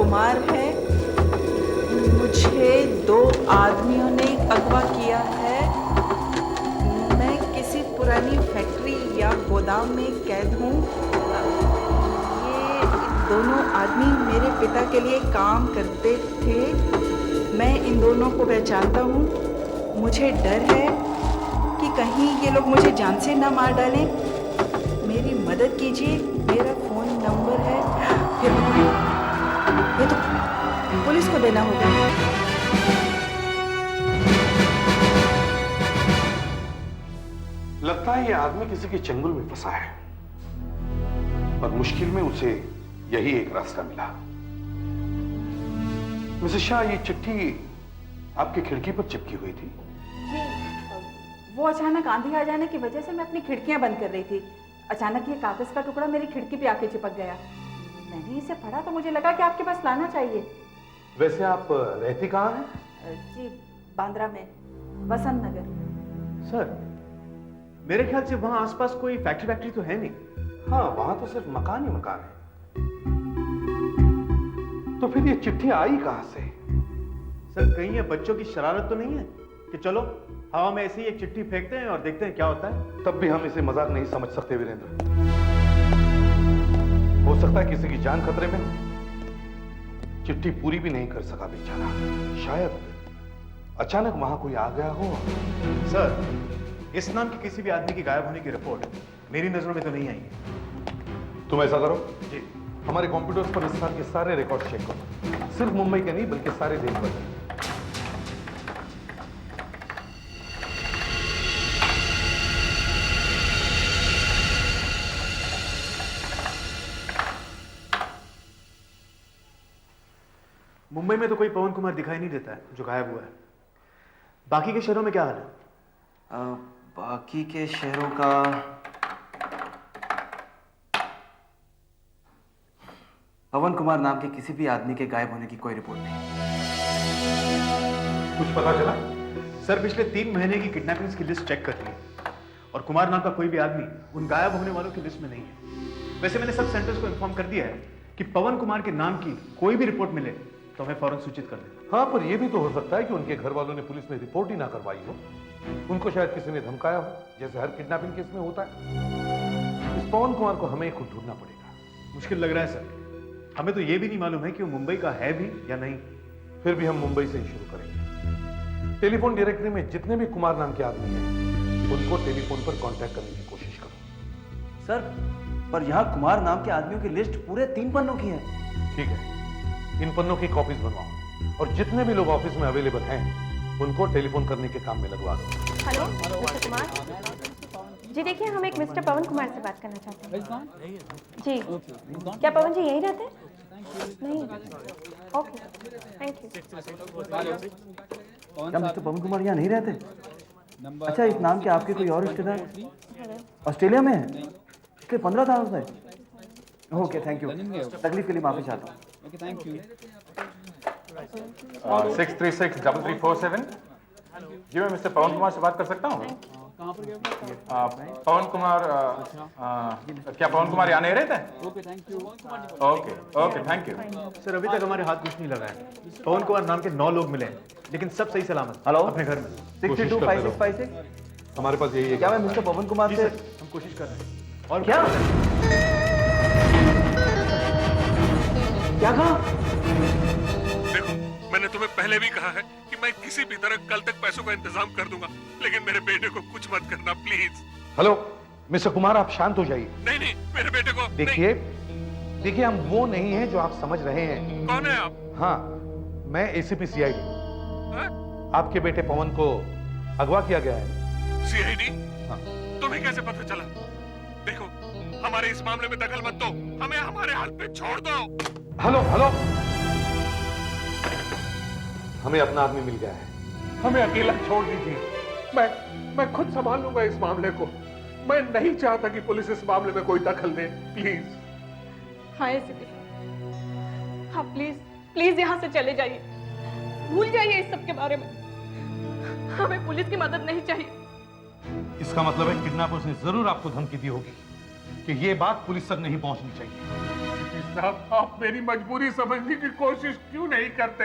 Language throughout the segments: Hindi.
कुमार है। मुझे 2 आदमियों ने अगवा किया है। मैं किसी पुरानी फैक्ट्री या गोदाम में कैद हूँ। ये दोनों आदमी मेरे पिता के लिए काम करते थे। मैं इन दोनों को पहचानता हूँ। मुझे डर है कि कहीं ये लोग मुझे जान से ना मार डालें। मेरी मदद कीजिए। मेरा फ़ोन नंबर है। ये तो पुलिस को देना होगा। लगता है ये आदमी किसी के चंगुल में फंसा है और मुश्किल में उसे यही एक रास्ता मिला। मिसेस शाह, ये चिट्ठी आपकी खिड़की पर चिपकी हुई थी? जी, वो अचानक आंधी आ जाने की वजह से मैं अपनी खिड़कियां बंद कर रही थी। अचानक ये कागज का टुकड़ा मेरी खिड़की पे आके चिपक गया। मैंने इसे पढ़ा तो मुझे लगा कि आपके पास लाना चाहिए। वैसे आप रहती कहाँ हैं? जी, बांद्रा में, वसंत नगर। सर, मेरे ख्याल से वहां आसपास कोई फैक्ट्री तो है नहीं। हाँ, वहां तो सिर्फ मकान ही मकान है। तो फिर ये चिट्ठी आई कहां से? सर, कहीं ये बच्चों की शरारत तो नहीं है कि चलो हवा में ऐसे ही एक चिट्ठी फेंकते हैं और देखते हैं क्या होता है? तब भी हम इसे मजाक नहीं समझ सकते वीरेंद्र। हो सकता है किसी की जान खतरे में हो। चिट्ठी पूरी भी नहीं कर सका बेचारा। शायद अचानक वहां कोई आ गया हो। सर, इस नाम के किसी भी आदमी की गायब होने की रिपोर्ट मेरी नजरों में तो नहीं आई है। तुम ऐसा करो जी, हमारे कंप्यूटर्स पर इस साल के सारे रिकॉर्ड चेक करो। सिर्फ मुंबई के नहीं बल्कि सारे देश भर के। मुंबई में तो कोई पवन कुमार दिखाई नहीं देता है जो गायब हुआ है। बाकी के शहरों में क्या हाल है? बाकी के शहरों का पवन कुमार नाम के किसी भी आदमी के गायब होने की कोई रिपोर्ट नहीं। कुछ पता चला? सर, पिछले 3 महीने की किडनैपिंग्स की लिस्ट चेक कर ली और कुमार नाम का कोई भी आदमी उन गायब होने वालों की लिस्ट में नहीं है। वैसे मैंने सब सेंटर्स को इन्फॉर्म कर दिया है कि पवन कुमार के नाम की कोई भी रिपोर्ट मिले तो हमें फौरन सूचित कर दें। हाँ, पर यह भी तो हो सकता है कि उनके घर वालों ने पुलिस में रिपोर्ट ही ना करवाई हो। उनको शायद किसी ने धमकाया हो, जैसे हर किडनैपिंग केस में होता है। इस पवन कुमार को हमें खुद ढूंढना पड़ेगा। मुश्किल लग रहा है सर। हमें तो यह भी नहीं मालूम है कि वो मुंबई का है भी या नहीं। फिर भी हम मुंबई से ही शुरू करेंगे। टेलीफोन डायरेक्टरी में जितने भी कुमार नाम के आदमी हैं, उनको टेलीफोन पर कांटेक्ट करने की कोशिश करो। सर, पर यहाँ कुमार नाम के आदमियों की लिस्ट पूरे 3 पन्नों की है। ठीक है, इन पन्नों की कॉपीज बनवाओ और जितने भी लोग ऑफिस में अवेलेबल हैं, उनको टेलीफोन करने के काम में लगवा दो। हेलो मिस्टर कुमार जी, देखिए हम एक मिस्टर पवन कुमार से बात करना चाहते हैं। जी, क्या पवन जी यहीं रहते हैं? नहीं, ओके, थैंक यू। क्या मिस्टर पवन कुमार यहाँ नहीं रहते? अच्छा, इस नाम के आपके कोई और रिश्तेदार ऑस्ट्रेलिया में है? पिछले 15 सालों से? Okay, thank you. तकलीफ के लिए माफी चाहता हूँ। 636-3347। जी, मैं मिस्टर पवन कुमार से बात कर सकता हूँ? पवन कुमार, क्या पवन कुमार यहाँ नहीं रहते? Okay, thank you. सर, अभी तक हमारे हाथ कुछ नहीं लगा है। पवन कुमार नाम के 9 लोग मिले हैं, लेकिन सब सही सलामत हेलो, अपने घर में। 625656। हमारे पास यही है। क्या मैं मिस्टर पवन कुमार जी से? सर, हम कोशिश कर रहे हैं। और क्या क्या कहा? देखो, मैंने तुम्हें पहले भी कहा है कि मैं किसी भी तरह कल तक पैसों का इंतजाम कर दूंगा, लेकिन मेरे बेटे को कुछ मत करना प्लीज। हेलो मिस्टर कुमार, आप शांत हो जाइए। नहीं, मेरे बेटे को देखिए, हम वो नहीं हैं जो आप समझ रहे हैं। कौन है आप? हाँ, मैं एसीपी सीआईडी। हाँ? आपके बेटे पवन को अगवा किया गया है। सीआईडी? हाँ। तुम्हें कैसे पता चला? देखो, हमारे इस मामले में दखल मत दो, हमें हमारे हाल पे छोड़ दो। हेलो, हमें अपना आदमी मिल गया है। हमें अकेला छोड़ दीजिए। मैं खुद संभाल लूंगा इस मामले को। मैं नहीं चाहता कि पुलिस इस मामले में कोई दखल दे, प्लीज। हाँ एसीपी, हाँ प्लीज यहाँ से चले जाइए, भूल जाइए इस सब के बारे में। हमें पुलिस की मदद नहीं चाहिए। इसका मतलब है किडनैपर्स ने जरूर आपको धमकी दी होगी कि ये बात पुलिस तक नहीं पहुंचनी चाहिए। साहब, आप मेरी मजबूरी समझने की कोशिश क्यों नहीं करते?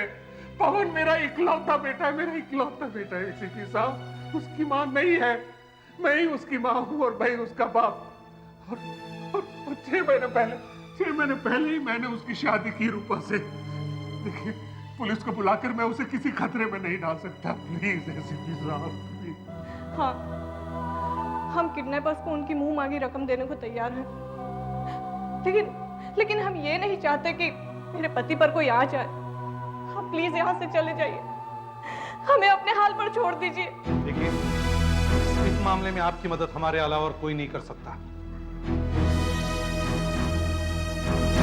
पवन मेरा इकलौता बेटा है, मेरा इकलौता बेटा है एसीपी साहब। उसकी माँ नहीं है, मैं ही उसकी माँ हूँ और मैं ही उसका बाप। और 6 महीने पहले ही मैंने उसकी शादी की रूपा से। देखिए, पुलिस को बुलाकर मैं उसे किसी खतरे में नहीं डाल सकता। प्लीज एसीपी साहब, प्लीज। हाँ, हम किडनैपर्स को उनकी मुंह मांगी रकम देने को तैयार हैं, लेकिन हम ये नहीं चाहते कि मेरे पति पर कोई आ जाए। आप प्लीज यहाँ से चले जाइए, हमें अपने हाल पर छोड़ दीजिए। देखिए, इस मामले में आपकी मदद हमारे अलावा और कोई नहीं कर सकता।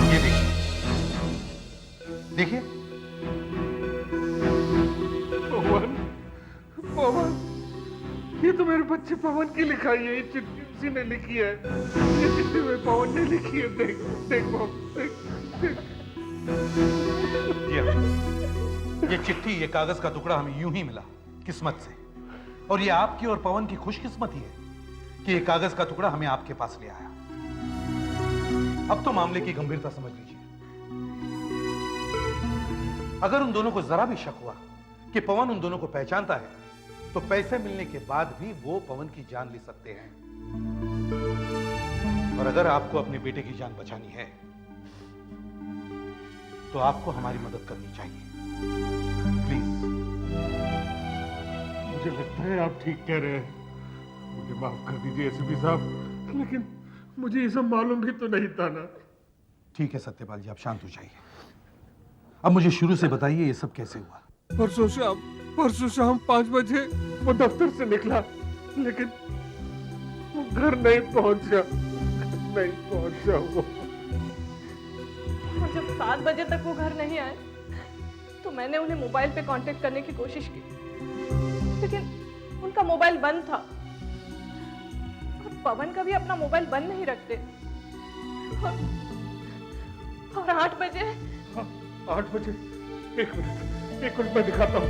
ये देखिए, पवन, ये तो मेरे बच्चे पवन की लिखाई है। ये चिट्ठी उसी ने लिखी है, ये चिट्ठी में पवन ने लिखी है। देख देख। ये चिट्ठी, ये कागज का टुकड़ा हमें यूं ही मिला किस्मत से। और ये आपकी और पवन की खुशकिस्मती है कि ये कागज का टुकड़ा हमें आपके पास ले आया। अब तो मामले की गंभीरता समझ लीजिए। अगर उन दोनों को जरा भी शक हुआ कि पवन उन दोनों को पहचानता है, तो पैसे मिलने के बाद भी वो पवन की जान ले सकते हैं। और अगर आपको अपने बेटे की जान बचानी है, तो आपको हमारी मदद करनी चाहिए। प्लीज। मुझे लगता है आप ठीक कह रहे हैं। मुझे माफ कर दीजिए एसीपी साहब, लेकिन मुझे ये सब मालूम भी तो नहीं था ना। ठीक है सत्यपाल जी, आप शांत हो जाइए। अब मुझे शुरू से बताइए, ये सब कैसे हुआ? परसों शाम 5 बजे वो दफ्तर से निकला, लेकिन वो घर नहीं पहुंचा वो। और जब 7 बजे तक वो घर नहीं आए, तो मैंने उन्हें मोबाइल पे कांटेक्ट करने की कोशिश की, लेकिन उनका मोबाइल बंद था। और पवन का भी अपना मोबाइल बंद नहीं रखते। और 8 बजे। 8 बजे? एक मिनट मैं दिखाता हूँ।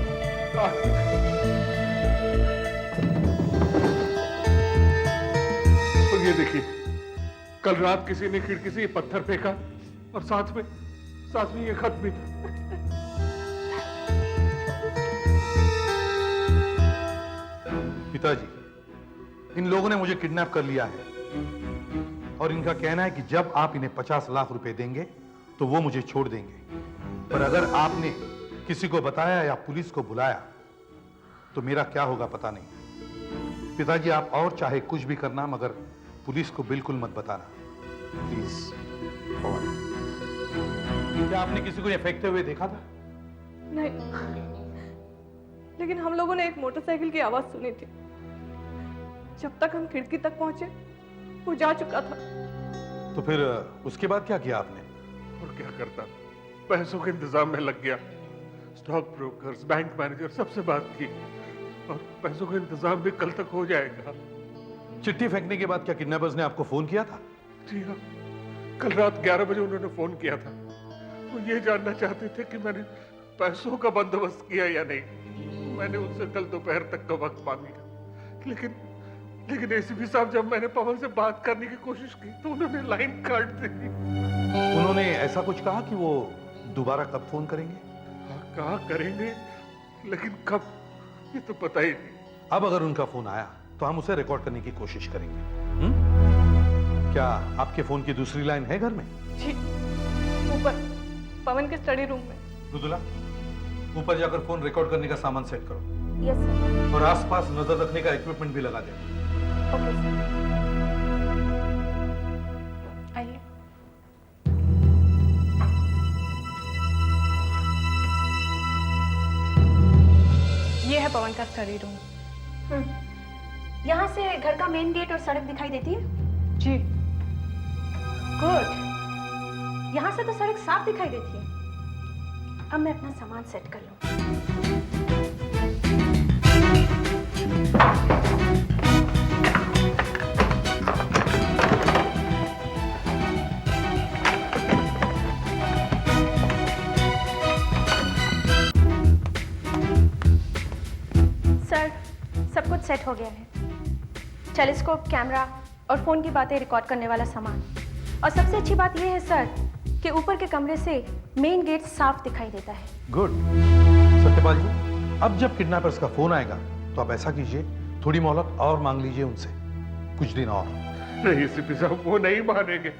और ये देखिए, कल रात किसी ने खिड़की से ये पत्थर फेंका और साथ में ये खत भी था। पिताजी, इन लोगों ने मुझे किडनैप कर लिया है और इनका कहना है कि जब आप इन्हें 50 लाख रुपए देंगे तो वो मुझे छोड़ देंगे। पर अगर आपने किसी को बताया या पुलिस को बुलाया तो मेरा क्या होगा पता नहीं। पिताजी, आप और चाहे कुछ भी करना, मगर पुलिस को बिल्कुल मत बताना, प्लीज। क्या आपने किसी को ये फेंकते हुए देखा था? नहीं, लेकिन हम लोगों ने एक मोटरसाइकिल की आवाज सुनी थी। जब तक हम खिड़की तक पहुंचे, वो जा चुका था। तो फिर उसके बाद क्या किया आपने? और क्या करता, पैसों के इंतजाम में लग गया। स्टॉक ब्रोकर्स, बैंक मैनेजर, सबसे बात की और पैसों का इंतजाम भी कल तक हो जाएगा। चिट्ठी फेंकने के बाद क्या किडनैपर्स ने आपको फोन किया था? जी हाँ, कल रात 11 बजे उन्होंने फोन किया था। वो ये जानना चाहते थे कि मैंने पैसों का बंदोबस्त किया या नहीं। मैंने उनसे कल दोपहर तक का वक्त मांगा, लेकिन एसीपी साहब, जब मैंने पवन से बात करने की कोशिश की तो उन्होंने लाइन काट दी। उन्होंने ऐसा कुछ कहा कि वो दोबारा कब फोन करेंगे? हाँ, कहा करेंगे, लेकिन कब, ये तो पता ही नहीं। अब अगर उनका फोन आया तो हम उसे रिकॉर्ड करने की कोशिश करेंगे। क्या आपके फोन की दूसरी लाइन है घर में? जी, ऊपर पवन के स्टडी रूम में। रुदुला, ऊपर जाकर फोन रिकॉर्ड करने का सामान सेट करो। Yes sir. और आसपास नजर रखने का इक्विपमेंट भी लगा दे। Okay sir. आइए। ये है पवन का स्टडी रूम। यहाँ से घर का मेन गेट और सड़क दिखाई देती है? जी। गुड। यहाँ से तो सड़क साफ दिखाई देती है। अब मैं अपना सामान सेट कर लूँ। सर, सब कुछ सेट हो गया है। टेलीस्कोप, कैमरा और फोन की बातें रिकॉर्ड करने वाला सामान। और सबसे अच्छी बात यह है सर कि ऊपर के कमरे से मेन गेट साफ दिखाई देता है। गुड। सत्यपाल जी, अब जब किडनैपर्स का फोन आएगा तो आप ऐसा कीजिए, थोड़ी मोहलत और मांग लीजिए उनसे, कुछ दिन और। नहीं सीपी साहब, वो नहीं मानेंगे,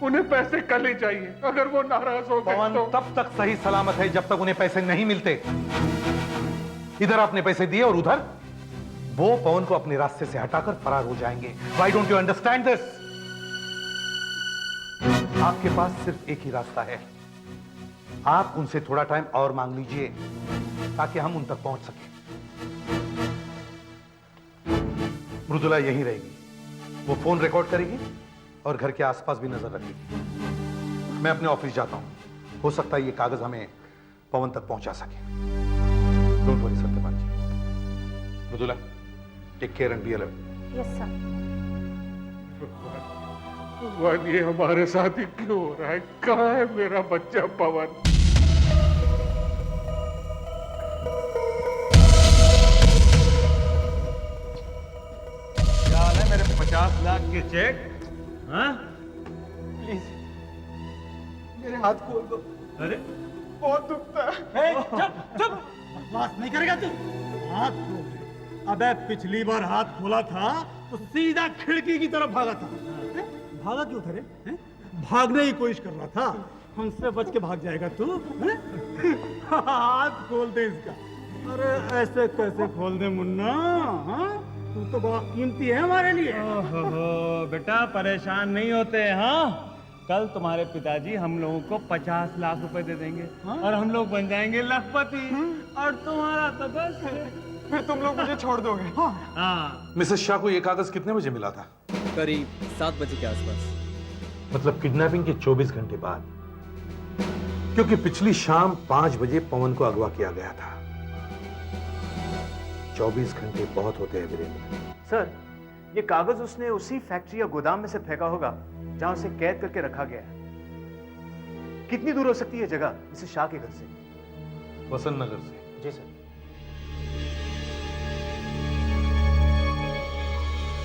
उन्हें पैसे कल ही चाहिए। अगर वो नाराज हो गए पवन तो तब तक सही सलामत है जब तक उन्हें पैसे नहीं मिलते। इधर आपने पैसे दिए और उधर वो पवन को अपने रास्ते से हटाकर फरार हो जाएंगे। Why don't you understand this? आपके पास सिर्फ एक ही रास्ता है, आप उनसे थोड़ा टाइम और मांग लीजिए ताकि हम उन तक पहुंच सकें। मृदुला यहीं रहेगी, वो फोन रिकॉर्ड करेगी और घर के आसपास भी नजर रखेगी। मैं अपने ऑफिस जाता हूं, हो सकता है ये कागज हमें पवन तक पहुंचा सके। Don't worry Satyapal ji. Mridula, take care and be alert. Yes sir. भगवान, ये हमारे साथ ही क्यों हो रहा है? कहाँ है मेरा बच्चा पवन? क्या हाल है मेरे 50 लाख के चेक? हाँ? प्लीज मेरे हाथ खोल दो। अरे बहुत दुखता है। चुप चुप, बकवास नहीं करेगा तू। हाथ खोल दे। अबे पिछली बार हाथ खोला था तो सीधा खिड़की की तरफ भागा था। भागा क्यों था रे? भागने की कोशिश कर रहा था, हमसे बच के भाग जाएगा तू? हाथ खोल दे इसका। अरे ऐसे कैसे खोल दे मुन्ना? हाँ? तू तो बहुत कीमती है हमारे लिए। ओहो बेटा, परेशान नहीं होते। हाँ, कल तुम्हारे पिताजी हम लोगों को 50 लाख रुपए दे देंगे। हाँ? और हम लोग बन जाएंगे लखपति। और तुम्हारा तो बस फिर तुम लोग मुझे छोड़ दोगे? हाँ। मिसेस शाह को ये कागज कितने बजे मिला था? करीब 7 बजे के आसपास। मतलब किडनैपिंग के 24 घंटे बाद, क्योंकि पिछली शाम 5 बजे पवन को अगवा किया गया था। 24 घंटे बहुत होते हैं वीरेंद्र। सर, ये कागज उसने उसी फैक्ट्री या गोदाम में से फेंका होगा जहां उसे कैद करके रखा गया है। कितनी दूर हो सकती है जगह मिसेस शाह के घर से? वसंत नगर से। जी सर।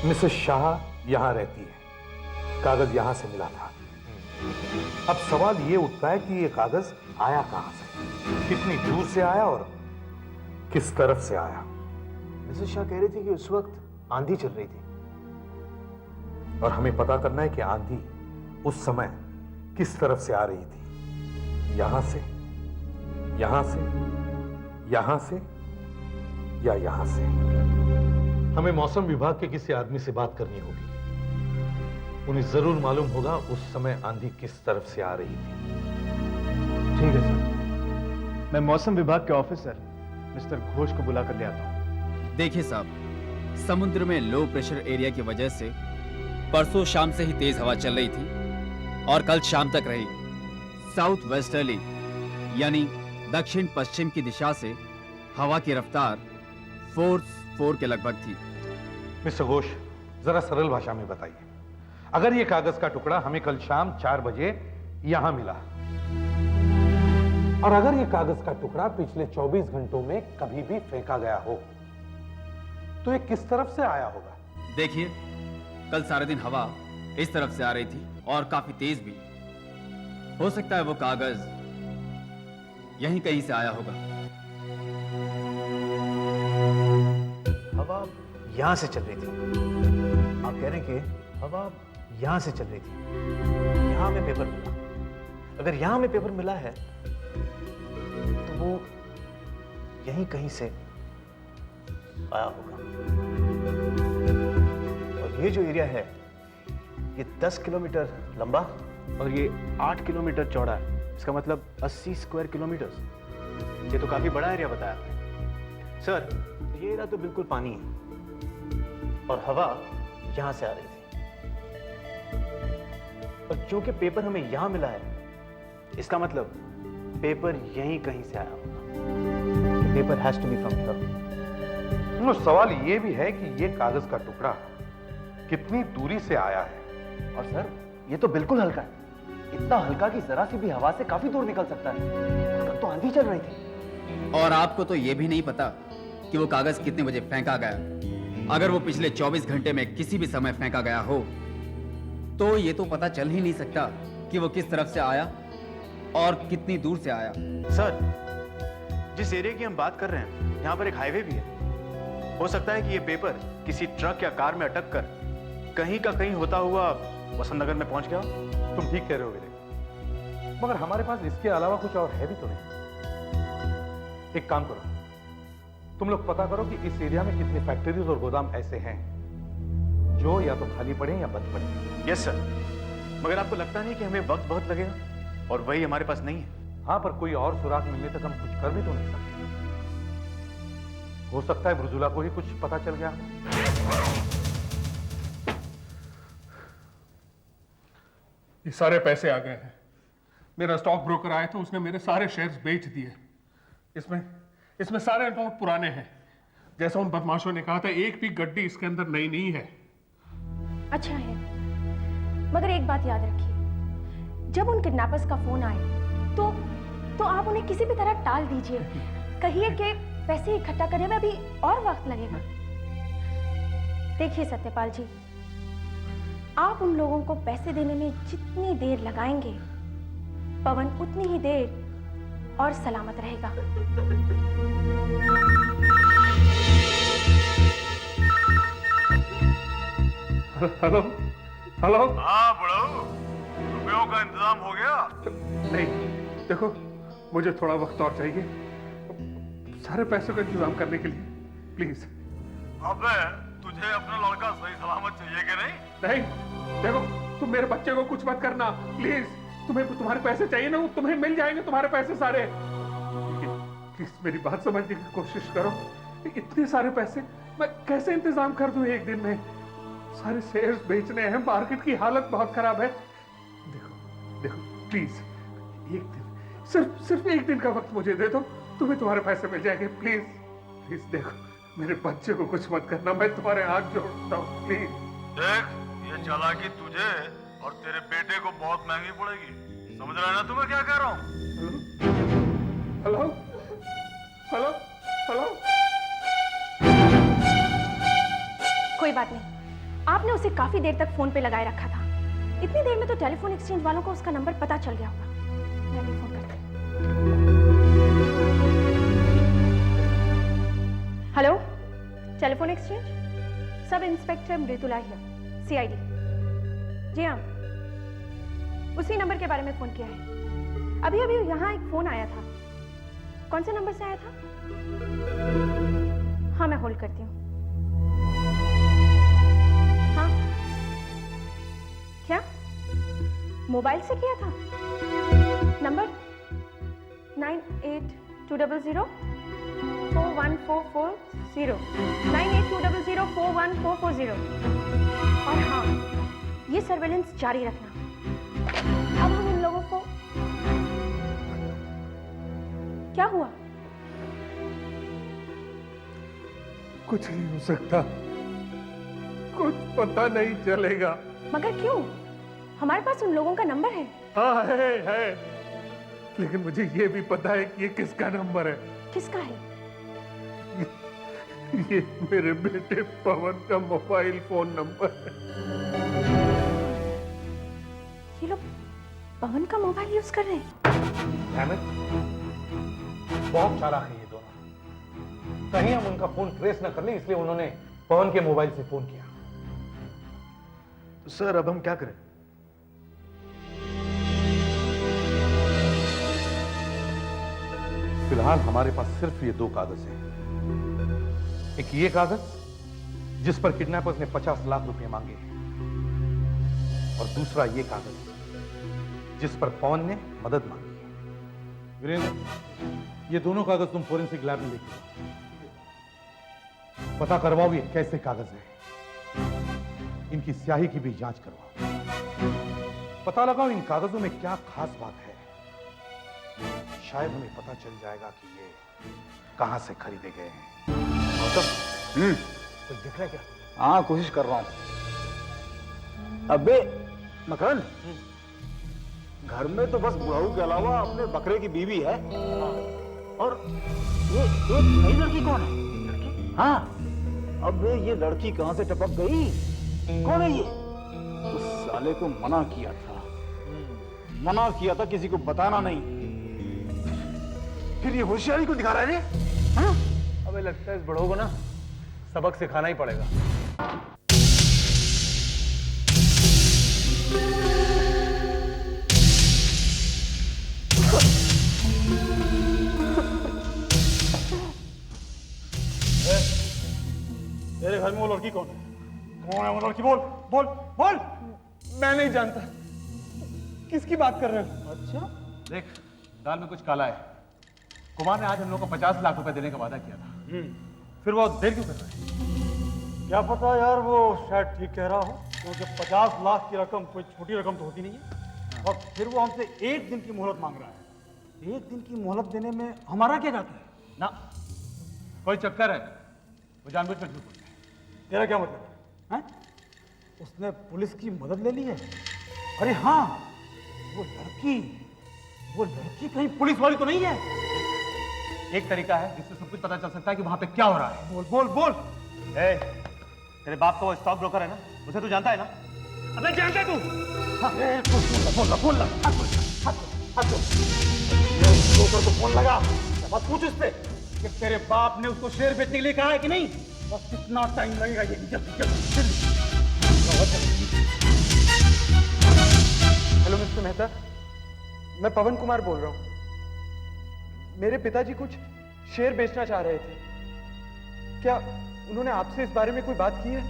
मिसेस शाह यहां रहती है, कागज यहां से मिला था। अब सवाल यह उठता है कि यह कागज आया कहां से, कितनी दूर से आया और किस तरफ से आया। मिसेस शाह कह रही थी कि उस वक्त आंधी चल रही थी, और हमें पता करना है कि आंधी उस समय किस तरफ से आ रही थी, यहां से, यहां से, यहां से या यहां से। हमें मौसम विभाग के किसी आदमी से बात करनी होगी, उन्हें जरूर मालूम होगा उस समय आंधी किस तरफ से आ रही थी। ठीक है सर, मैं मौसम विभाग के ऑफिसर मिस्टर घोष को बुला कर ले आता हूं। देखिए साहब, समुद्र में लो प्रेशर एरिया की वजह से परसों शाम से ही तेज हवा चल रही थी और कल शाम तक रही। साउथ वेस्टर्ली यानी दक्षिण पश्चिम की दिशा से हवा की रफ्तार फोर्स 4 के लगभग थी। मिस्टर घोष, जरा सरल भाषा में बताइए, अगर ये कागज का टुकड़ा हमें कल शाम 4 बजे यहां मिला, और अगर ये कागज का टुकड़ा पिछले 24 घंटों में कभी भी फेंका गया हो, तो ये किस तरफ से आया होगा? देखिए, कल सारे दिन हवा इस तरफ से आ रही थी और काफी तेज भी। हो सकता है वो कागज यहीं कहीं से आया होगा। हवा यहां से चल रही थी। आप कह रहे हैं कि हवा यहां से चल रही थी, यहां में पेपर मिला। अगर यहां में पेपर मिला है तो वो यहीं कहीं से आया होगा। और ये जो एरिया है ये 10 किलोमीटर लंबा और ये 8 किलोमीटर चौड़ा है। इसका मतलब 80 स्क्वायर किलोमीटर। ये तो काफी बड़ा एरिया बताया आपने। सर, ये एरिया तो बिल्कुल पानी है और हवा यहां से आ रही थी। और चूंकि पेपर हमें यहां मिला है, इसका मतलब पेपर यहीं कहीं से आया होगा। Paper has to be from here. सवाल यह भी है कि यह कागज का टुकड़ा कितनी दूरी से आया है। और सर, ये तो बिल्कुल हल्का है, इतना हल्का कि जरा सी भी हवा से काफी दूर निकल सकता है। कल तो आंधी चल रही थी। और आपको तो यह भी नहीं पता कि वो कागज कितने बजे फेंका गया। अगर वो पिछले 24 घंटे में किसी भी समय फेंका गया हो तो ये तो पता चल ही नहीं सकता कि वो किस तरफ से आया और कितनी दूर से आया। सर, जिस एरिया की हम बात कर रहे हैं यहाँ पर एक हाईवे भी है। हो सकता है कि ये पेपर किसी ट्रक या कार में अटक कर कहीं का कहीं होता हुआ वसंत नगर में पहुंच गया। तुम ठीक कह रहे हो विवेक, मगर हमारे पास इसके अलावा कुछ और है भी तो नहीं। एक काम करो, तुम लोग पता करो कि इस एरिया में कितने फैक्ट्रीज और गोदाम ऐसे हैं जो या तो खाली पड़े या बंद पड़े। यस सर, मगर आपको लगता नहीं कि हमें वक्त बहुत लगेगा और वही हमारे पास नहीं है? हाँ, पर कोई और सुराग मिलने तक हम कुछ कर भी तो नहीं सकते। हो सकता है मृदुला को ही कुछ पता चल गया। ये सारे पैसे आ गए हैं। मेरा स्टॉक ब्रोकर आया था, उसने मेरे सारे शेयर्स बेच दिए। इसमें सारे नोट पुराने हैं। जैसा उन बदमाशों ने कहा था, एक भी गड्डी इसके अंदर नई नहीं है। अच्छा है, मगर एक बात याद रखिए, जब उन किडनैपर्स का फोन आए तो आप उन्हें किसी भी तरह टाल दीजिए। कहिए कि पैसे इकट्ठा करने में अभी और वक्त लगेगा। देखिए सत्यपाल जी, आप उन लोगों को पैसे देने में जितनी देर लगाएंगे, पवन उतनी ही देर और सलामत रहेगा। Hello hello. हाँ बड़ाऊ, रुपयों का इंतजाम हो गया? नहीं, देखो मुझे थोड़ा वक्त और चाहिए सारे पैसों का इंतजाम करने के लिए, प्लीज। अबे तुझे अपना लड़का सही सलामत चाहिए कि नहीं? नहीं, देखो तुम मेरे बच्चे को कुछ मत करना प्लीज। तुम्हारे पैसे चाहिए ना, तुम्हें मिल जाएंगे तुम्हारे पैसे सारे। प्लीज मेरी बात समझने की कोशिश करो। इतने सारे पैसे मैं कैसे इंतजाम कर दूं एक दिन में? सारे शेयर्स बेचने हैं, मार्केट की हालत बहुत खराब है। देखो प्लीज, एक दिन, सिर्फ एक दिन का वक्त मुझे दे दो, तुम्हें तुम्हारे पैसे मिल जाएंगे। प्लीज देखो, मेरे बच्चे को कुछ मत करना, मैं तुम्हारे हाथ जोड़ता हूँ प्लीज। देख, ये चालाकी तुझे और तेरे बेटे को बहुत महंगी पड़ेगी। समझ रहा है ना तुम्हें क्या कह रहा हूँ? Hello hello hello. कोई बात नहीं, आपने उसे काफी देर तक फोन पे लगाए रखा था। इतनी देर में तो टेलीफोन एक्सचेंज वालों को उसका नंबर पता चल गया होगा। मैं भी फोन करती हूँ। Hello, telephone exchange, sub inspector Mridula here, CID. जी हाँ, उसी नंबर के बारे में फोन किया है। अभी यहाँ एक फोन आया था। कौन से नंबर से आया था? हाँ, मैं होल्ड करती हूँ। हाँ, क्या मोबाइल से किया था? नंबर 9820041440, 9820041440। और हाँ, ये सर्वेलेंस जारी रखना। अब हम उन लोगों को, क्या हुआ? कुछ नहीं हो सकता, कुछ पता नहीं चलेगा। मगर क्यों? हमारे पास उन लोगों का नंबर है। हाँ है, लेकिन मुझे ये भी पता है कि ये किसका नंबर है। किसका है? ये मेरे बेटे पवन का मोबाइल फोन नंबर है। ये लोग पवन का मोबाइल यूज कर रहे हैं। बहुत चालाक है ये दोनों। कहीं हम उनका फोन ट्रेस न कर लें, इसलिए उन्होंने पवन के मोबाइल से फोन किया। तो सर अब हम क्या करें? फिलहाल हमारे पास सिर्फ ये दो कागज हैं। एक ये कागज जिस पर किडनैपर्स ने 50 लाख रुपए मांगे, और दूसरा ये कागज जिस पर पवन ने मदद मांगी। वीरेंद्र, ये दोनों कागज तुम फोरेंसिक लैब में लेके जाओ। पता करवाओ ये कैसे कागज है, इनकी स्याही की भी जांच करवाओ। पता लगाओ इन कागजों में क्या खास बात है। शायद हमें पता चल जाएगा कि ये कहां से खरीदे गए हैं। कुछ दिख रहा है क्या? हाँ, कोशिश कर रहा हूं। अबे मकरन, घर में तो बस बुढ़ाऊ के अलावा अपने बकरे की बीवी है। और ये नई लड़की कौन है? हाँ, अब ये लड़की कहां से टपक गई? कौन है ये? उस साले को मना किया था मना किया था किसी को बताना नहीं, फिर ये होशियारी को दिखा रहा है रे? हाँ? अबे लगता है इस बड़ों को ना सबक सिखाना ही पड़ेगा। तेरे घर में वो लड़की कौन है? कौन है वो लड़की? बोल बोल बोल। मैं नहीं जानता। किसकी बात कर रहे हो? अच्छा, देख, दाल में कुछ काला है। कुमार ने आज हम लोग को 50 लाख रुपए देने का वादा किया था। फिर वो देर क्यों कर रहा है? क्या पता यार, वो शायद ठीक कह रहा हो, क्योंकि 50 लाख की रकम कोई छोटी रकम तो होती नहीं है। और फिर वो हमसे 1 दिन की मोहलत मांग रहा है। 1 दिन की मोहलत देने में हमारा क्या जाता है? ना, कोई चक्कर है। वो जानबूझ कर झूठ बोल रहा है। तेरा क्या मतलब है? उसने पुलिस की मदद ले ली है? अरे हाँ, वो लड़की कहीं पुलिस वाली तो नहीं है? एक तरीका है जिससे सब कुछ पता चल सकता है कि वहां पे क्या हो रहा है। बोल बोल बोल। ए, तेरे बाप का वो स्टॉक ब्रोकर है ना, उसे तू जानता है ना? अबे जानता तू? हाँ, बोल ब्रोकर को फोन लगा, बस पूछ उससे कि तेरे बाप ने उसको शेयर बेचने के लिए कहा है कि नहीं? बस कितना टाइम लगेगा ये? जल्दी जल्दी जल्दी। हेलो मिस्टर मेहता, मैं पवन कुमार बोल रहा हूँ। मेरे पिताजी कुछ शेयर बेचना चाह रहे थे। क्या उन्होंने आपसे इस बारे में कोई बात की है?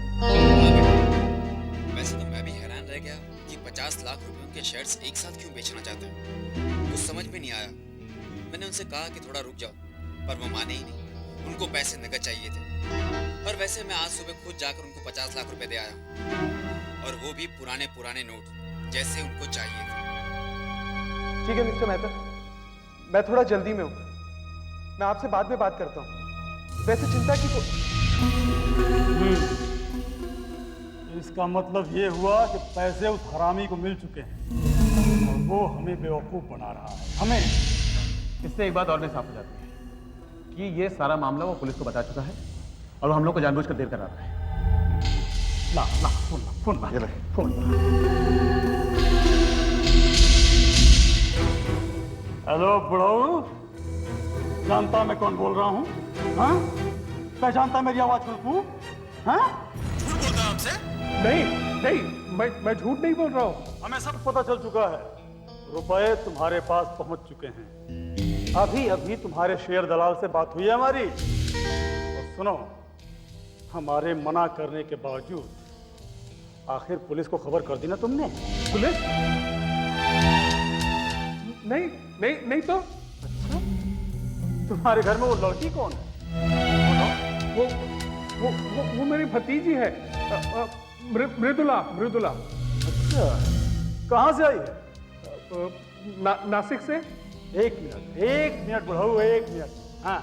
वैसे तो मैं भी हैरान रह गया कि 50 लाख रुपए उनके शेयर्स एक साथ क्यों बेचना चाहते हैं। कुछ समझ में नहीं आया। मैंने उनसे कहा कि थोड़ा रुक जाओ, पर वो माने ही नहीं। उनको पैसे नकद चाहिए थे। और वैसे मैं आज सुबह खुद जाकर उनको 50 लाख रुपए दे आया, और वो भी पुराने नोट जैसे उनको चाहिए थे। ठीक है मिस्टर मेहता, मैं थोड़ा जल्दी में हूँ, मैं आपसे बाद में बात करता हूँ। वैसे चिंता की इसका मतलब ये हुआ कि पैसे उस हरामी को मिल चुके हैं और वो हमें बेवकूफ बना रहा है। हमें इससे एक बात और भी साफ हो जाती है कि ये सारा मामला वो पुलिस को बता चुका है और वो हम लोग को जानबूझकर देर करा रहा है। ला फोन ला। हेलो बुढ़ाऊ, जानता मैं कौन बोल रहा हूँ? हाँ, पहचानता मेरी आवाज को तू? हाँ, झूठ बोलता है हमसे? नहीं, मैं झूठ नहीं बोल रहा हूँ। हमें सब पता चल चुका है। रुपए तुम्हारे पास पहुंच चुके हैं। अभी अभी तुम्हारे शेयर दलाल से बात हुई है हमारी। और सुनो, हमारे मना करने के बावजूद आखिर पुलिस को खबर कर दी ना तुमने? पुलिस? नहीं तो। अच्छा, तुम्हारे घर में वो लड़की कौन है? वो मेरी भतीजी है, मृदुला। अच्छा, कहाँ से आई है? नासिक से। एक मिनट बुढ़ाऊ, 1 मिनट। हाँ,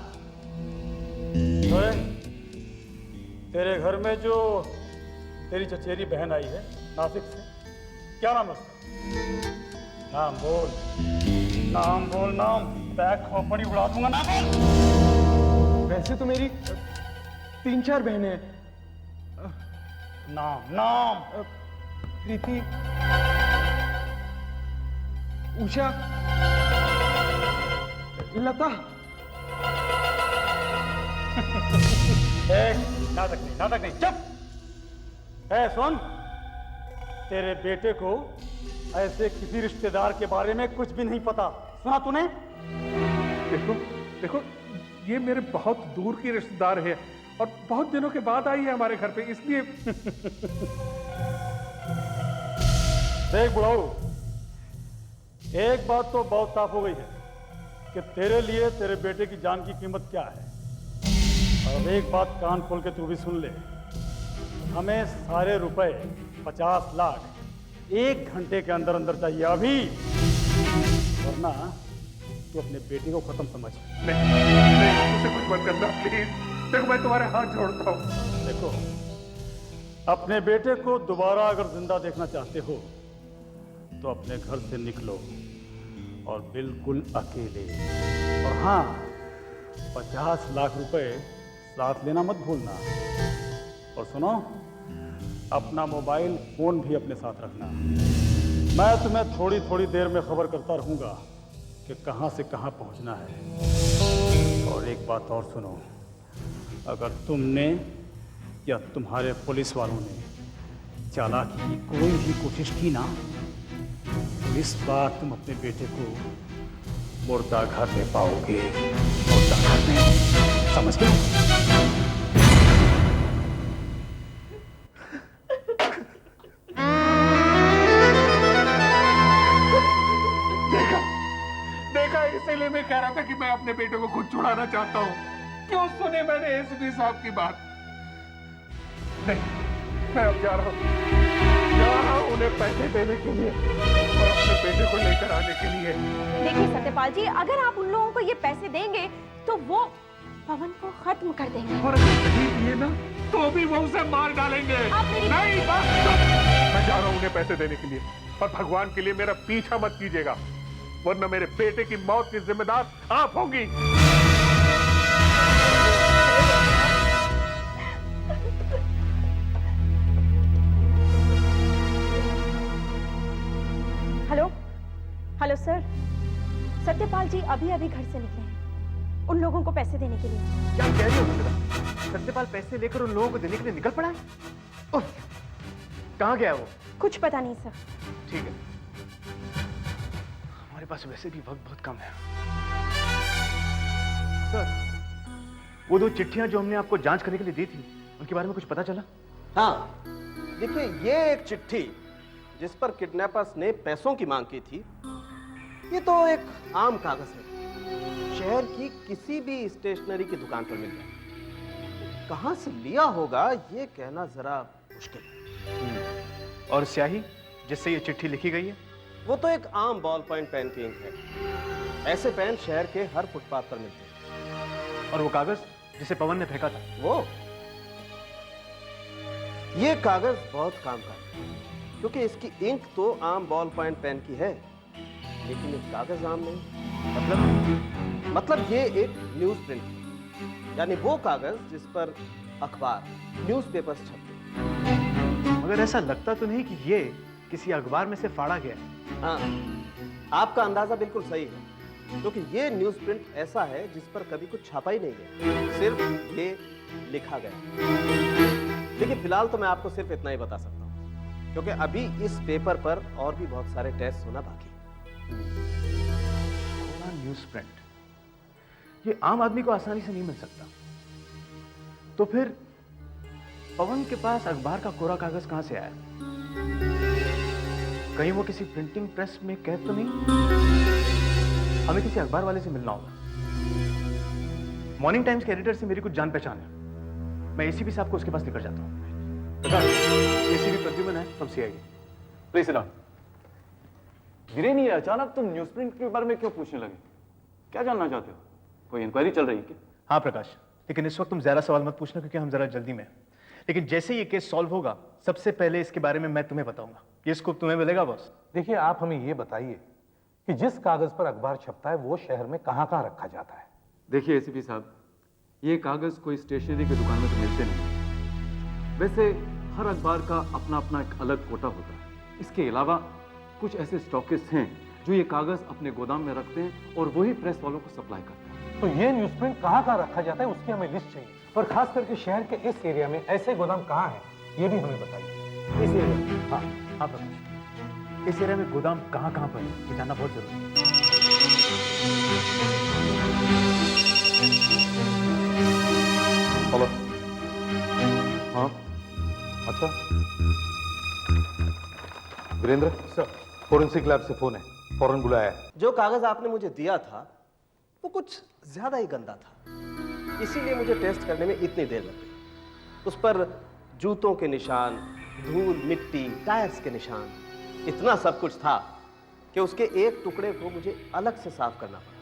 तो तेरे घर में जो तेरी चचेरी बहन आई है नासिक से, क्या नाम है उसका? नाम बोल, बैग खोपड़ी उड़ा दूंगा। नाम बोल। वैसे तो मेरी 3-4 बहनें हैं। नाम प्रीति, उषा, लता। नाटक नहीं, चुप। सुन, तेरे बेटे को ऐसे किसी रिश्तेदार के बारे में कुछ भी नहीं पता, सुना तूने? देखो, ये मेरे बहुत दूर की रिश्तेदार है और बहुत दिनों के बाद आई है हमारे घर पे, इसलिए। देख बुढ़ाऊ, एक बात तो बहुत साफ हो गई है कि तेरे लिए तेरे बेटे की जान की कीमत क्या है। और एक बात कान खोल के तू भी सुन ले, हमें सारे रुपए 50 लाख 1 घंटे के अंदर अंदर चाहिए अभी, वरना तू अपने बेटे को खत्म समझ। नहीं, उसे कुछ मत करना प्लीज। देखो, मैं तुम्हारे हाथ जोड़ता हूँ। देखो, अपने बेटे को दोबारा अगर जिंदा देखना चाहते हो तो अपने घर से निकलो और बिल्कुल अकेले। और हाँ, 50 लाख रुपए साथ लेना मत भूलना। और सुनो, अपना मोबाइल फोन भी अपने साथ रखना। मैं तुम्हें थोड़ी थोड़ी देर में खबर करता रहूंगा कि कहां से कहां पहुंचना है। और एक बात और सुनो, अगर तुमने या तुम्हारे पुलिस वालों ने चालाकी की कोई भी कोशिश की ना, तो इस बार तुम अपने बेटे को मुर्दा घर में पाओगे। मुर्दा घर में, समझ गए? देखा, इसीलिए मैं कह रहा था कि मैं अपने बेटे को खुद छुड़ाना चाहता हूँ। क्यों सुने मैंने एसपी साहब की बात? नहीं, मैं अब जा रहा हूँ उन्हें पैसे देने के लिए और अपने बेटे को लेकर आने के लिए। देखिए सत्यपाल जी, अगर आप उन लोगों को ये पैसे देंगे तो वो पवन को खत्म कर देंगे। और अगर नहीं दिए ना तो भी वो उसे मार डालेंगे। नहीं, बस मैं जा रहा हूँ उन्हें पैसे देने के लिए, और भगवान के लिए मेरा पीछा मत कीजिएगा, वरना मेरे बेटे की मौत की जिम्मेदार आप होंगी। हेलो हेलो सर, सत्यपाल जी अभी अभी घर से निकले हैं उन लोगों को पैसे देने के लिए। क्या कह रही हो बेटा? सत्यपाल पैसे लेकर उन लोगों को देने के लिए निकल पड़ा है? कहाँ गया वो? कुछ पता नहीं सर। ठीक है, हमारे पास वैसे भी वक्त बहुत कम है। सर, वो दो चिट्ठियां जो हमने आपको जांच करने के लिए दी थी, उनके बारे में कुछ पता चला? हाँ, देखिए ये एक चिट्ठी जिस पर किडनैपर्स ने पैसों की मांग की थी, ये तो एक आम कागज है, शहर की किसी भी स्टेशनरी की दुकान पर मिल जाए। कहां से लिया होगा ये कहना जरा मुश्किल है। और स्याही जिससे ये चिट्ठी लिखी गई है? वो तो एक आम बॉल पॉइंट पेन की इंक है। ऐसे पेन शहर के हर फुटपाथ पर मिलते हैं। और वो कागज जिसे पवन ने फेंका था, वो ये कागज बहुत काम का है, क्योंकि इसकी इंक तो आम बॉल पॉइंट पेन की है, लेकिन ये कागज आम नहीं। मतलब ये एक न्यूज प्रिंट है, यानी वो कागज जिस पर अखबार, न्यूज़पेपर्स छपते हैं। मगर ऐसा लगता तो नहीं कि ये किसी अखबार में से फाड़ा गया है। हाँ, आपका अंदाजा बिल्कुल सही है, क्योंकि ये न्यूज प्रिंट ऐसा है जिस पर कभी कुछ छापा ही नहीं गया, सिर्फ ये लिखा गया। देखिए, फिलहाल तो मैं आपको सिर्फ इतना ही बता सकता हूँ, क्योंकि अभी इस पेपर पर और भी बहुत सारे टेस्ट होना बाकी है। न्यूज प्रिंट ये आम आदमी को आसानी से नहीं मिल सकता, तो फिर पवन के पास अखबार का कोरा कागज कहां से आया? कहीं वो किसी प्रिंटिंग प्रेस में कैद तो नहीं? हमें किसी अखबार वाले से मिलना होगा। मॉर्निंग टाइम्स के एडिटर से मेरी कुछ जान पहचान है, मैं एसीपी साहब को उसके पास लेकर जाता हूँ। एसीपी प्रद्युमन है from CID. Please sit down. Viren, ये अचानक तुम न्यूज प्रिंट के बारे में क्यों पूछने लगे? क्या जानना चाहते हो? कोई इंक्वायरी चल रही है क्या? हाँ प्रकाश, लेकिन इस वक्त तुम ज्यादा सवाल मत पूछना, क्योंकि हम जरा जल्दी में हैं। लेकिन जैसे ये केस सॉल्व होगा, सबसे पहले इसके बारे में मैं तुम्हें बताऊंगा। ये स्कूप तुम्हें मिलेगा बॉस। देखिए, आप हमें ये बताइए कि जिस कागज पर अखबार छपता है वो शहर में कहाँ कहाँ रखा जाता है? देखिए एसीपी साहब, ये कागज कोई स्टेशनरी की दुकान में तो मिलते नहीं। वैसे हर अखबार का अपना अपना एक अलग कोटा होता है। इसके अलावा कुछ ऐसे स्टॉकिस्ट हैं जो ये कागज अपने गोदाम में रखते हैं और वही प्रेस वालों को सप्लाई करते हैं। तो ये न्यूज प्रिंट कहाँ कहाँ रखा जाता है उसकी हमें लिस्ट चाहिए, और खास करके शहर के इस एरिया में ऐसे गोदाम कहाँ हैं ये भी हमें बताइए। इस एरिया? हाँ प्रकाश, इस एरिया में गोदाम कहाँ कहाँ पर है ये जानना बहुत जरूरी है। हेलो। हाँ, अच्छा वीरेंद्र सर, फोरेंसिक लैब से फोन है, फौरन बुलाया है। जो कागज आपने मुझे दिया था वो कुछ ज्यादा ही गंदा था, इसीलिए मुझे टेस्ट करने में इतनी देर लग गई। उस पर जूतों के निशान, धूल, मिट्टी, टायर्स के निशान, इतना सब कुछ था कि उसके एक टुकड़े को मुझे अलग से साफ करना पड़ा।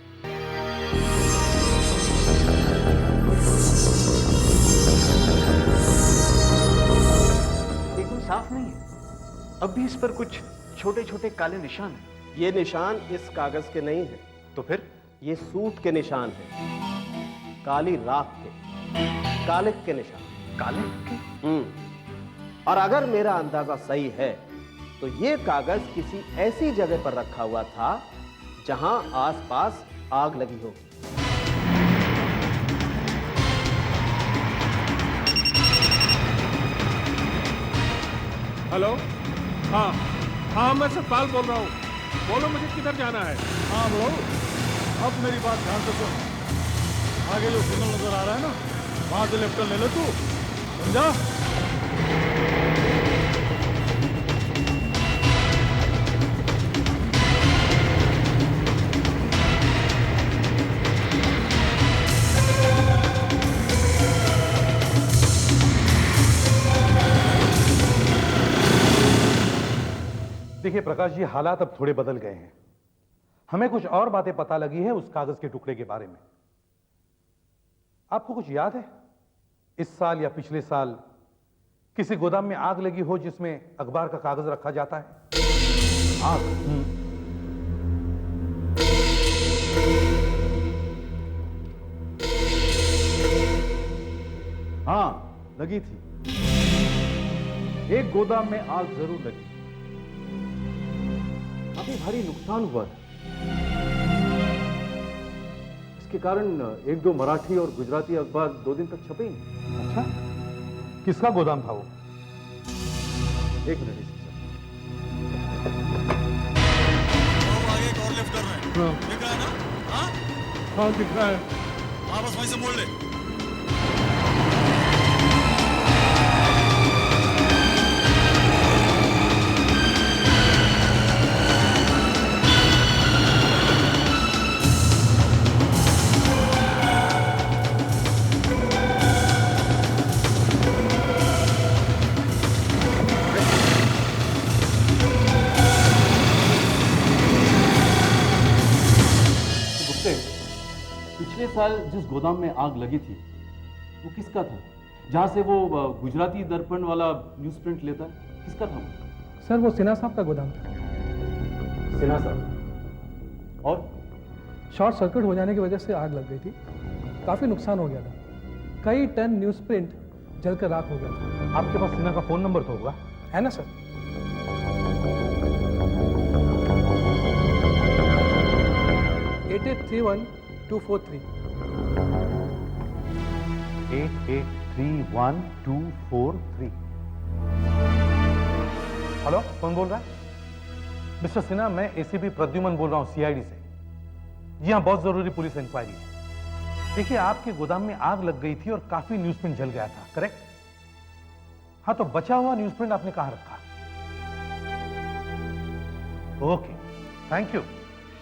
एकदम साफ नहीं है, अब भी इस पर कुछ छोटे छोटे काले निशान हैं। ये निशान इस कागज के नहीं है। तो फिर? ये सूट के निशान है, काली राख के, कालिक के निशान। कालिक के? और अगर मेरा अंदाजा सही है तो ये कागज किसी ऐसी जगह पर रखा हुआ था जहां आसपास आग लगी हो। हेलो, हाँ हाँ, मैं सतपाल बोल रहा हूँ। बोलो, मुझे किधर जाना है? हाँ ब्रो, अब मेरी बात ध्यान से सुन। आगे जो सिग्नल नजर आ रहा है ना, वहां से लेफ्ट टर्न ले लो तू, समझा? देखिए प्रकाश जी, हालात अब थोड़े बदल गए हैं। हमें कुछ और बातें पता लगी है उस कागज के टुकड़े के बारे में। आपको कुछ याद है, इस साल या पिछले साल किसी गोदाम में आग लगी हो जिसमें अखबार का कागज रखा जाता है? आग? हाँ, लगी थी। एक गोदाम में आग जरूर लगी। काफी भारी नुकसान हुआ था। इसके कारण एक दो मराठी और गुजराती अखबार 2 दिन तक छपे ही नहीं। अच्छा, किसका गोदाम था वो? एक मिनट आगे एक और लेफ्ट कर रहे हैं, दिख रहा है ना? हाँ हाँ, दिख रहा है। हाँ, बस वहीं से मोड़ ले। पिछले साल जिस गोदाम में आग लगी थी वो किसका था? जहां से वो गुजराती दर्पण वाला न्यूज प्रिंट लेता है, किसका था? सर वो सिन्हा साहब का गोदाम था। सिन्हा साहब? और शॉर्ट सर्किट हो जाने की वजह से आग लग गई थी, काफी नुकसान हो गया था। कई टन न्यूज प्रिंट जलकर राख हो गया था। आपके पास सिन्हा का फोन नंबर तो होगा? है ना सर? 8831-243। 8831-243। हेलो, कौन बोल रहा है? मिस्टर सिन्हा, मैं एसीपी प्रद्युमन बोल रहा हूं, सीआईडी से। जी हाँ, बहुत जरूरी पुलिस इंक्वायरी है। देखिए, आपके गोदाम में आग लग गई थी और काफी न्यूज प्रिंट जल गया था, करेक्ट? हाँ, तो बचा हुआ न्यूज प्रिंट आपने कहां रखा? Okay, thank you.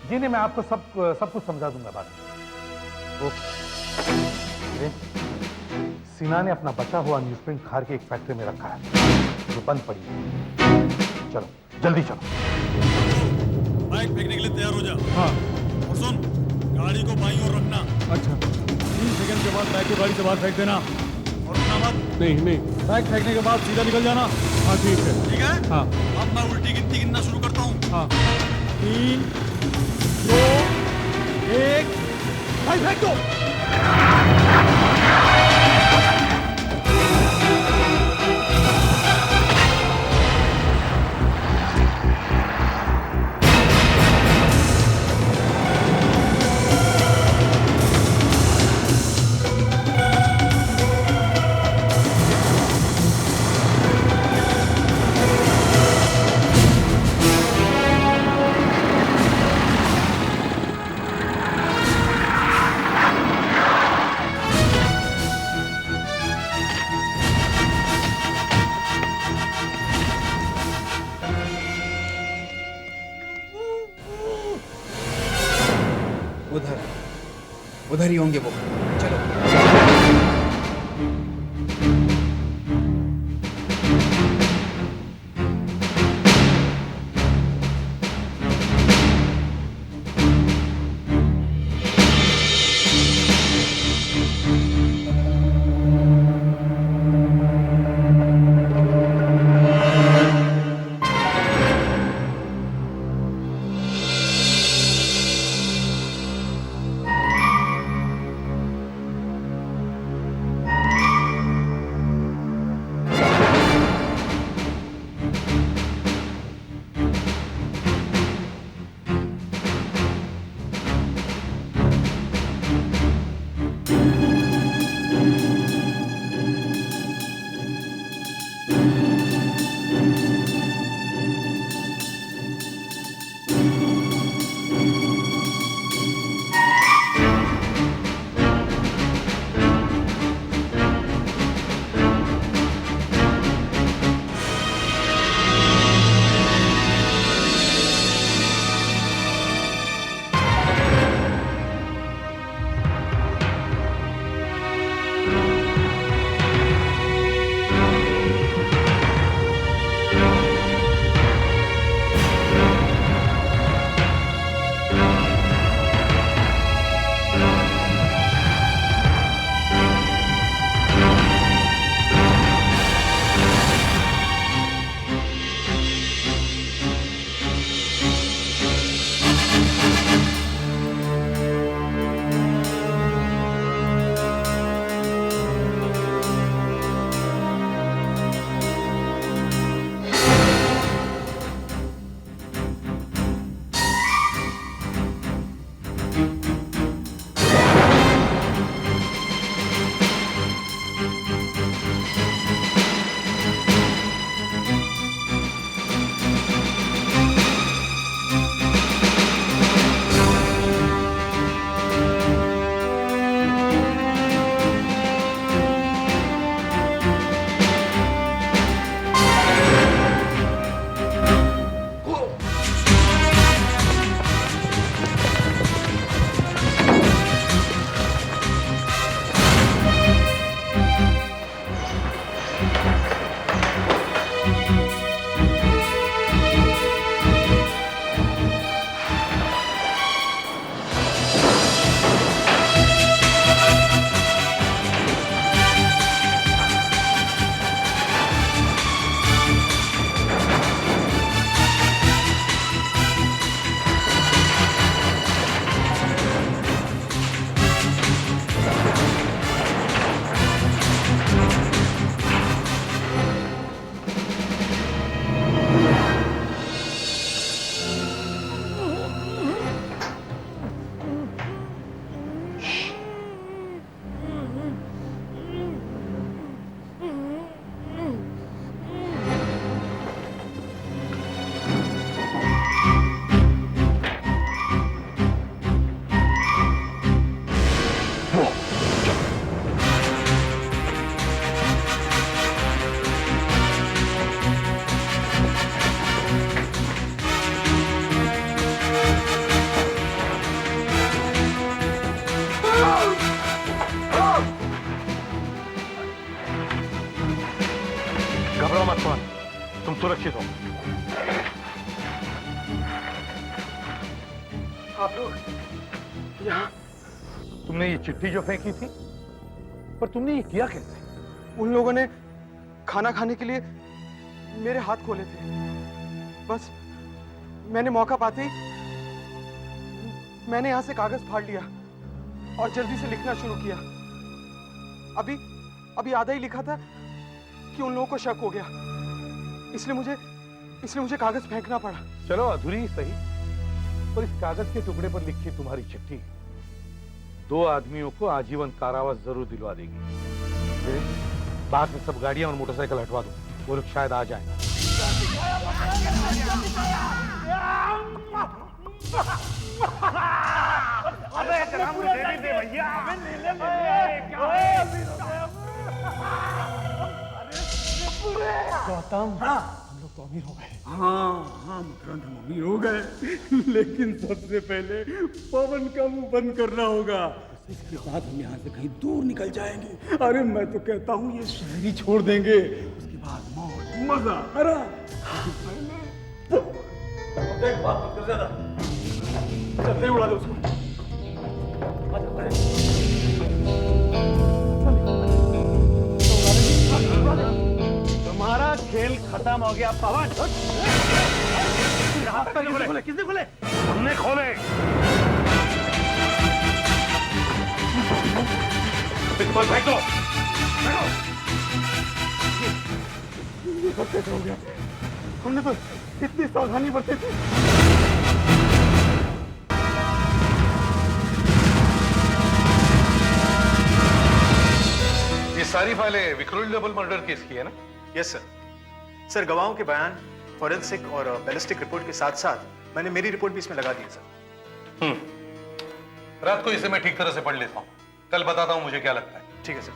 जी नहीं, मैं आपको सब कुछ समझा दूंगा बाद में। ओके। सिन्हा ने अपना बचा हुआ न्यूज प्रिंट खार के एक फैक्ट्री में रखा है जो बंद पड़ी है। चलो जल्दी चलो। बाइक फेंकने के लिए तैयार हो जा। हाँ। और सुन, गाड़ी को बाईं ओर रखना। अच्छा। 3 सेकंड के बाद बाइक को गाड़ी से बाहर फेंक देना और रुकना मत। नहीं। बाइक फेंकने के बाद सीधा निकल जाना। हाँ ठीक है। ठीक है? हाँ। अब मैं उल्टी गिनती गिनना शुरू करता हूँ। हाँ। 3, 2, 1, भाई फेंक दो। उधर ही होंगे वो। चलो। मत पवन, तुम सुरक्षित हो। आप लोग यहाँ? तुमने ये चिट्ठी जो फेंकी थी, पर तुमने ये किया कैसे? उन लोगों ने खाना खाने के लिए मेरे हाथ खोले थे। बस मैंने मौका पाते ही मैंने यहां से कागज फाड़ लिया और जल्दी से लिखना शुरू किया। अभी आधा ही लिखा था कि उन लोगों को शक हो गया, इसलिए मुझे कागज फेंकना पड़ा। चलो अधूरी ही सही, पर इस कागज के टुकड़े पर लिखी तुम्हारी चिट्ठी 2 आदमियों को आजीवन कारावास जरूर दिलवा देगी। बाहर में सब गाड़ियां और मोटरसाइकिल हटवा दो, वो लोग शायद आ जाएं। अबे जनाब मुझे भी दे भैया, ले ले गौतम, हाँ हम लोग तो अमीर हो गए। हाँ तुरंत हम अमीर हो गए, लेकिन सबसे पहले पवन का मुंह बंद करना होगा। इसके बाद हम यहाँ से कहीं दूर निकल जाएंगे। अरे मैं तो कहता हूँ ये शहर ही छोड़ देंगे, उसके बाद मौज मजा आराम। चलते उड़ा दो उसको। तुम्हारा खेल खत्म हो गया पवन। किसने खोले? हमने खोले। पिस्तौल फेंक दो। ये सब कैसे हो गया? हमने तो इतनी सावधानी बरती थी। ये सारी फाइलें विक्रोली डबल मर्डर केस की है ना? Yes sir. सर गवाहों के बयान, फॉरेंसिक और बैलिस्टिक रिपोर्ट के साथ साथ मैंने मेरी रिपोर्ट भी इसमें लगा दी है सर। रात को इसे मैं ठीक तरह से पढ़ लेता हूँ, कल बताता हूँ मुझे क्या लगता है। ठीक है सर।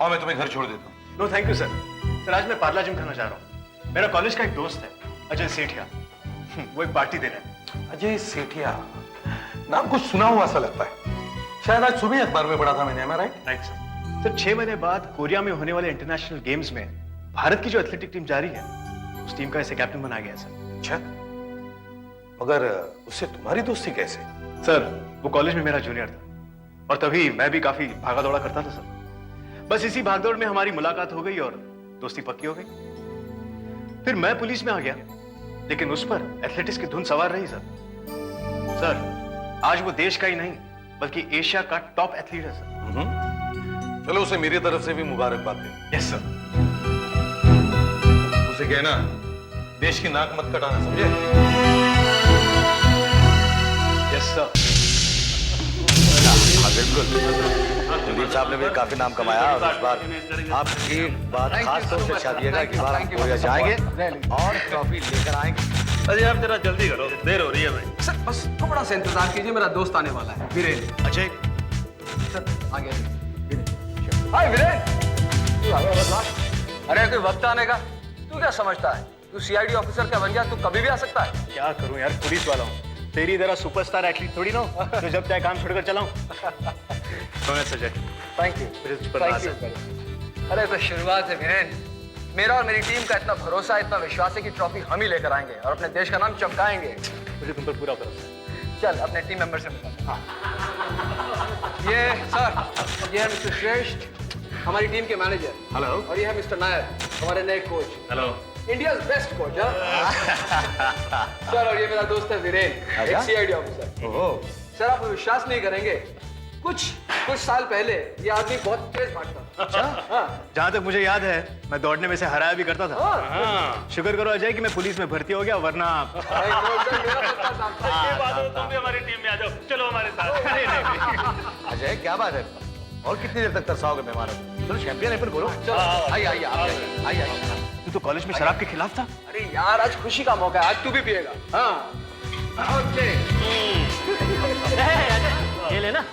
और मैं तुम्हें घर छोड़ देता हूँ। No thank you sir. Sir आज मैं पार्ला जिम खाना जा रहा हूँ। मेरा कॉलेज का एक दोस्त है अजय सेठिया, वो एक पार्टी दे रहा है। अजय सेठिया नाम कुछ सुना हुआ सा लगता है, शायद आज सुबह अखबार में पढ़ा था मैंने। Right sir. सर 6 महीने बाद कोरिया में होने वाले इंटरनेशनल गेम्स में भारत की जो एथलेटिक टीम जा रही है, उस टीम का इसे कैप्टन बनाया गया सर। अच्छा, मगर उससे तुम्हारी दोस्ती कैसे? सर वो कॉलेज में मेरा जूनियर था और तभी मैं भी काफी भागा दौड़ा करता था सर। बस इसी भागदौड़ में हमारी मुलाकात हो गई और दोस्ती पक्की हो गई। फिर मैं पुलिस में आ गया, लेकिन उस पर एथलेटिक्स की धुन सवार रही सर। सर आज वो देश का ही नहीं बल्कि एशिया का टॉप एथलीट है सर। चलो उसे मेरी तरफ से भी मुबारकबाद दे। Yes sir. उसे कहना देश की नाक मत कटाना, समझे? Yes sir. हाँ बिल्कुल, कुलदीप साहब ने भी काफी नाम कमाया और इस बार आपकी बात खास तौर से अच्छा दिएगा कि बार हम कोरिया जाएंगे और ट्रॉफी लेकर आएंगे। अरे आप जरा जल्दी करो, देर हो रही है भाई। सर बस थोड़ा सा इंतजार कीजिए, मेरा दोस्त आने वाला है, वीरेन। अजय सर आ गया। हाय वीरेन, तू आ गया बदमाश। अरे कोई वक्त आने का, तू क्या समझता है? तू सीआईडी ऑफिसर क्या बन गया? तू कभी भी आ सकता है। क्या करूं यार, पुलिस वाला हूं। तेरी तरह सुपरस्टार एथलीट थोड़ी ना हो जो जब चाहे काम छोड़कर चलाऊं। Ajay thank you. अरे तो शुरुआत है वीरेन, मेरा और मेरी टीम का इतना भरोसा, इतना विश्वास है कि ट्रॉफी हम ही लेकर आएंगे और अपने देश का नाम चमकाएंगे। मुझे तुम पर पूरा भरोसा है। चल अपने टीम मेंबर से मिलता हूं। ये सर, ये है मिस्टर श्रेष्ठ, हमारी टीम के मैनेजर। हेलो। और ये है मिस्टर नायर, हमारे नए coach. Hello. India best coach. Sir और ये मेरा दोस्त है वीरेन, एक सीआईडी ऑफिसर। सर आप विश्वास नहीं करेंगे, कुछ साल पहले ये आदमी बहुत तेज भागता था। अच्छा? हाँ। जहाँ तक मुझे याद है मैं दौड़ने में से हराया भी करता था। हाँ। शुक्र करो अजय कि मैं पुलिस में भर्ती हो गया, वरना तुम भी हमारी टीम में आ जाओ, चलो हमारे साथ। अजय क्या बात है, और कितनी देर तक तरसाओगे मेहमानों को? चलो चैंपियन है, फिर बोलो। आइए। तू तो कॉलेज में शराब के खिलाफ था। अरे यार आज खुशी का मौका है, आज तू भी पिएगा। हाँ ओके। ये लेना,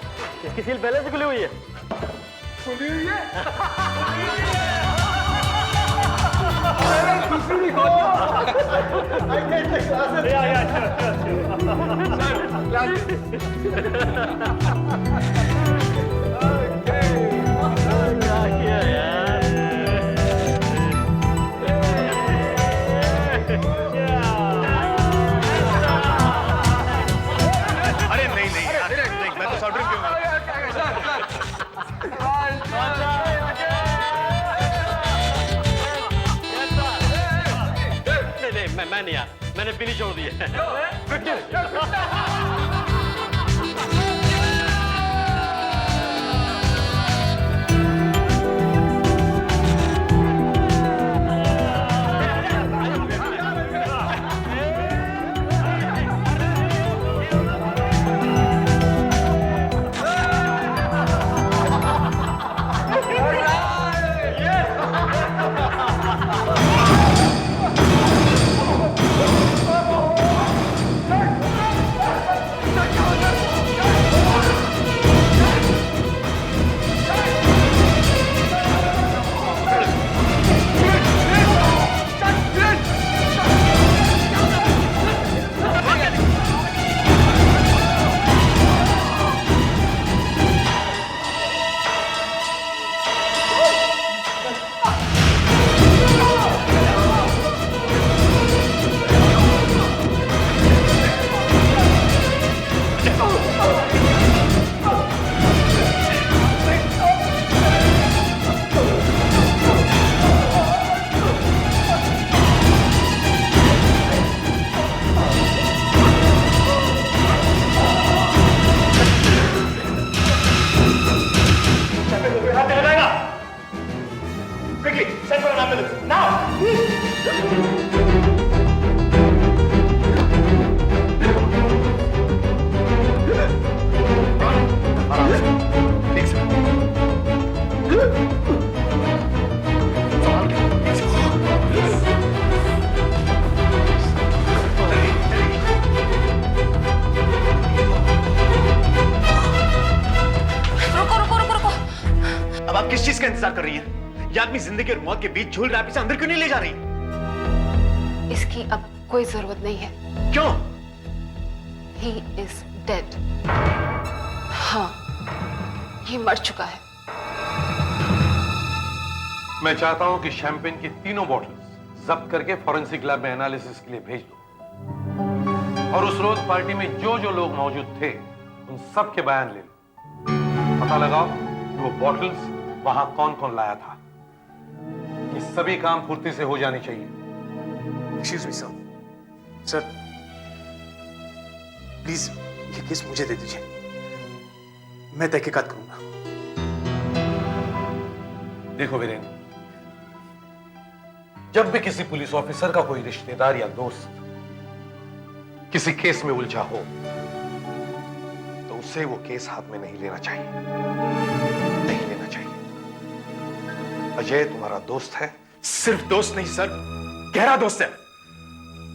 इसकी सील पहले से खुली हुई है। खुली हुई है? मैंने पीनी छोड़ दी है। किस चीज का इंतजार कर रही है? ये आदमी जिंदगी और मौत के बीच झूल रहा है, इसे अंदर क्यों नहीं ले जा रही? इसकी अब कोई जरूरत नहीं है। क्यों? He is dead. हाँ, ये मर चुका है। मैं चाहता हूं कि शैंपेन की तीनों बॉटल्स जब्त करके फॉरेंसिक लैब में एनालिसिस के लिए भेज दो, और उस रोज पार्टी में जो जो लोग मौजूद थे उन सब के बयान ले लो। पता लगाओ कि वो बॉटल्स वहां कौन कौन लाया था। ये सभी काम फुर्ती से हो जाने चाहिए। Excuse me sir, sir please ये केस मुझे दे दीजिए, मैं तहकीकात करूंगा। देखो वीरेंद्र, जब भी किसी पुलिस ऑफिसर का कोई रिश्तेदार या दोस्त किसी केस में उलझा हो तो उसे वो केस हाथ में नहीं लेना चाहिए, नहीं लेना चाहिए। अजय तुम्हारा दोस्त है? सिर्फ दोस्त नहीं सर, गहरा दोस्त है,